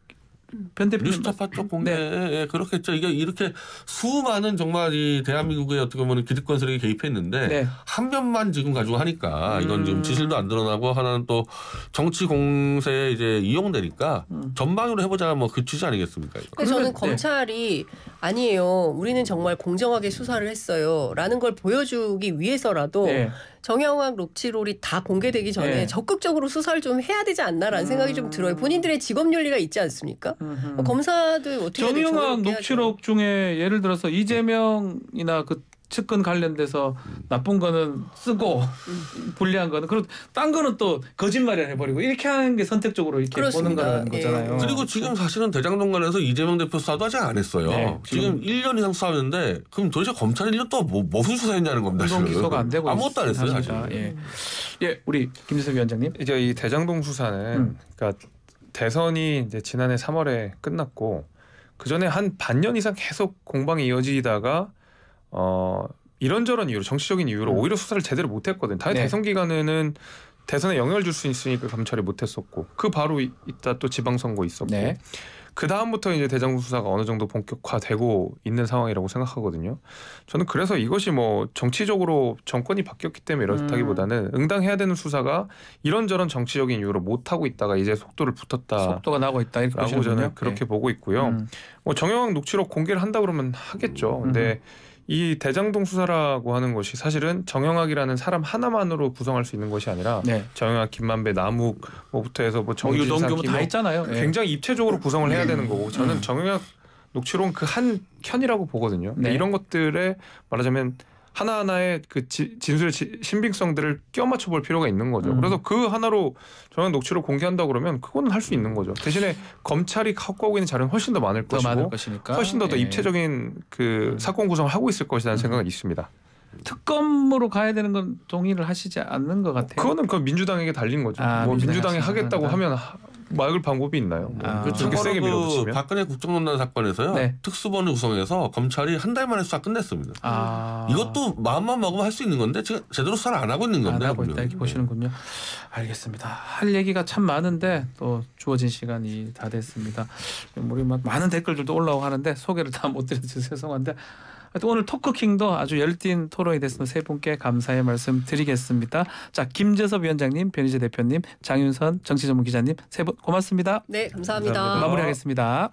변 대표님 뉴스타파 쪽 공개 그렇겠죠. 이게 이렇게 수많은 정말 이 대한민국의 어떻게 보면 기득권 세력이 개입했는데 네. 한 면만 지금 가지고 하니까 이건 지금 진실도 안 드러나고 하나는 또 정치 공세에 이제 이용되니까 전방위로 해보자 뭐 그 취지 아니겠습니까? 근데 저는 검찰이 아니에요. 우리는 정말 공정하게 수사를 했어요.라는 걸 보여주기 위해서라도 네. 정영학 녹취록이 다 공개되기 전에 네. 적극적으로 수사를 좀 해야 되지 않나라는 생각이 좀 들어요. 본인들의 직업 윤리가 있지 않습니까? 검사들 어떻게 정영학 녹취록 중에 예를 들어서 이재명이나 그 측근 관련돼서 나쁜 거는 쓰고 불리한 거는 그리고 딴 거는 또 거짓말을 해버리고 이렇게 하는 게 선택적으로 이렇게 그렇습니다. 보는 거라는 예. 거잖아요. 그리고 지금 사실은 대장동 관련해서 이재명 대표 수사도 아직 안 했어요. 네, 지금 1년 이상 수사하는데 그럼 도대체 검찰이 1년 동안 무슨 수사했냐는 겁니다. 공동 기소가 안 되고 아무것도 안 했어요. 있습니다. 사실. 예. 예, 우리 김재섭 위원장님. 이제 이 대장동 수사는 그러니까 대선이 이제 지난해 3월에 끝났고 그 전에 한 반년 이상 계속 공방이 이어지다가 이런저런 이유로 정치적인 이유로 오히려 수사를 제대로 못했거든. 당연히 네. 대선 기간에는 대선에 영향을 줄 수 있으니까 검찰이 못했었고 그 바로 있다 또 지방선거 있었고 네. 그 다음부터 이제 대장동 수사가 어느 정도 본격화되고 있는 상황이라고 생각하거든요. 저는 그래서 이것이 뭐 정치적으로 정권이 바뀌었기 때문에 이렇다기보다는 응당해야 되는 수사가 이런저런 정치적인 이유로 못 하고 있다가 이제 속도를 붙었다. 속도가 나고 있다 이렇게 라고 보시는군요. 저는 그렇게 예. 보고 있고요. 뭐 정영학 녹취록 공개를 한다 그러면 하겠죠. 근데 이 대장동 수사라고 하는 것이 사실은 정영학이라는 사람 하나만으로 구성할 수 있는 것이 아니라 네. 정영학, 김만배, 남욱 뭐부터 해서 뭐 유동규 정진상, 다 있잖아요. 예. 굉장히 입체적으로 구성을 해야 되는 거고 저는 정영학 녹취록은 그 한 켠이라고 보거든요. 근데 네. 이런 것들에 말하자면 하나하나의 그 진술의 신빙성들을 껴 맞춰 볼 필요가 있는 거죠. 그래서 그 하나로 정영학 녹취록 공개한다 그러면 그거는 할 수 있는 거죠. 대신에 검찰이 갖고 오고 있는 자료는 훨씬 더 많을 더 많을 것이고 것이니까. 훨씬 더 예. 입체적인 그 사건 구성을 하고 있을 것이라는 생각은 있습니다. 특검으로 가야 되는 건 동의를 하시지 않는 것 같아요. 그거는 그 민주당에게 달린 거죠. 아, 뭐 민주당이 민주당이 하겠다고 하겠다. 하면 막을 방법이 있나요? 뭐 아. 그렇게 세게 그 밀어붙이면. 박근혜 국정농단 사건에서요. 네. 특수본을 구성해서 검찰이 한 달 만에 수사 끝냈습니다. 아. 이것도 마음만 먹으면 할 수 있는 건데 지금 제대로 수사를 안 하고 있는 건데. 안 하고 있다 이렇게 보시는군요. 알겠습니다. 할 얘기가 참 많은데 또 주어진 시간이 다 됐습니다. 우리 막 많은 댓글들도 올라오고 하는데 소개를 다 못 드려서 죄송한데 하여튼 오늘 토크킹도 아주 열띤 토론이 됐습니다. 세 분께 감사의 말씀 드리겠습니다. 자, 김재섭 위원장님, 변희재 대표님, 장윤선 정치전문기자님 세 분 고맙습니다. 네, 감사합니다. 감사합니다. 마무리하겠습니다.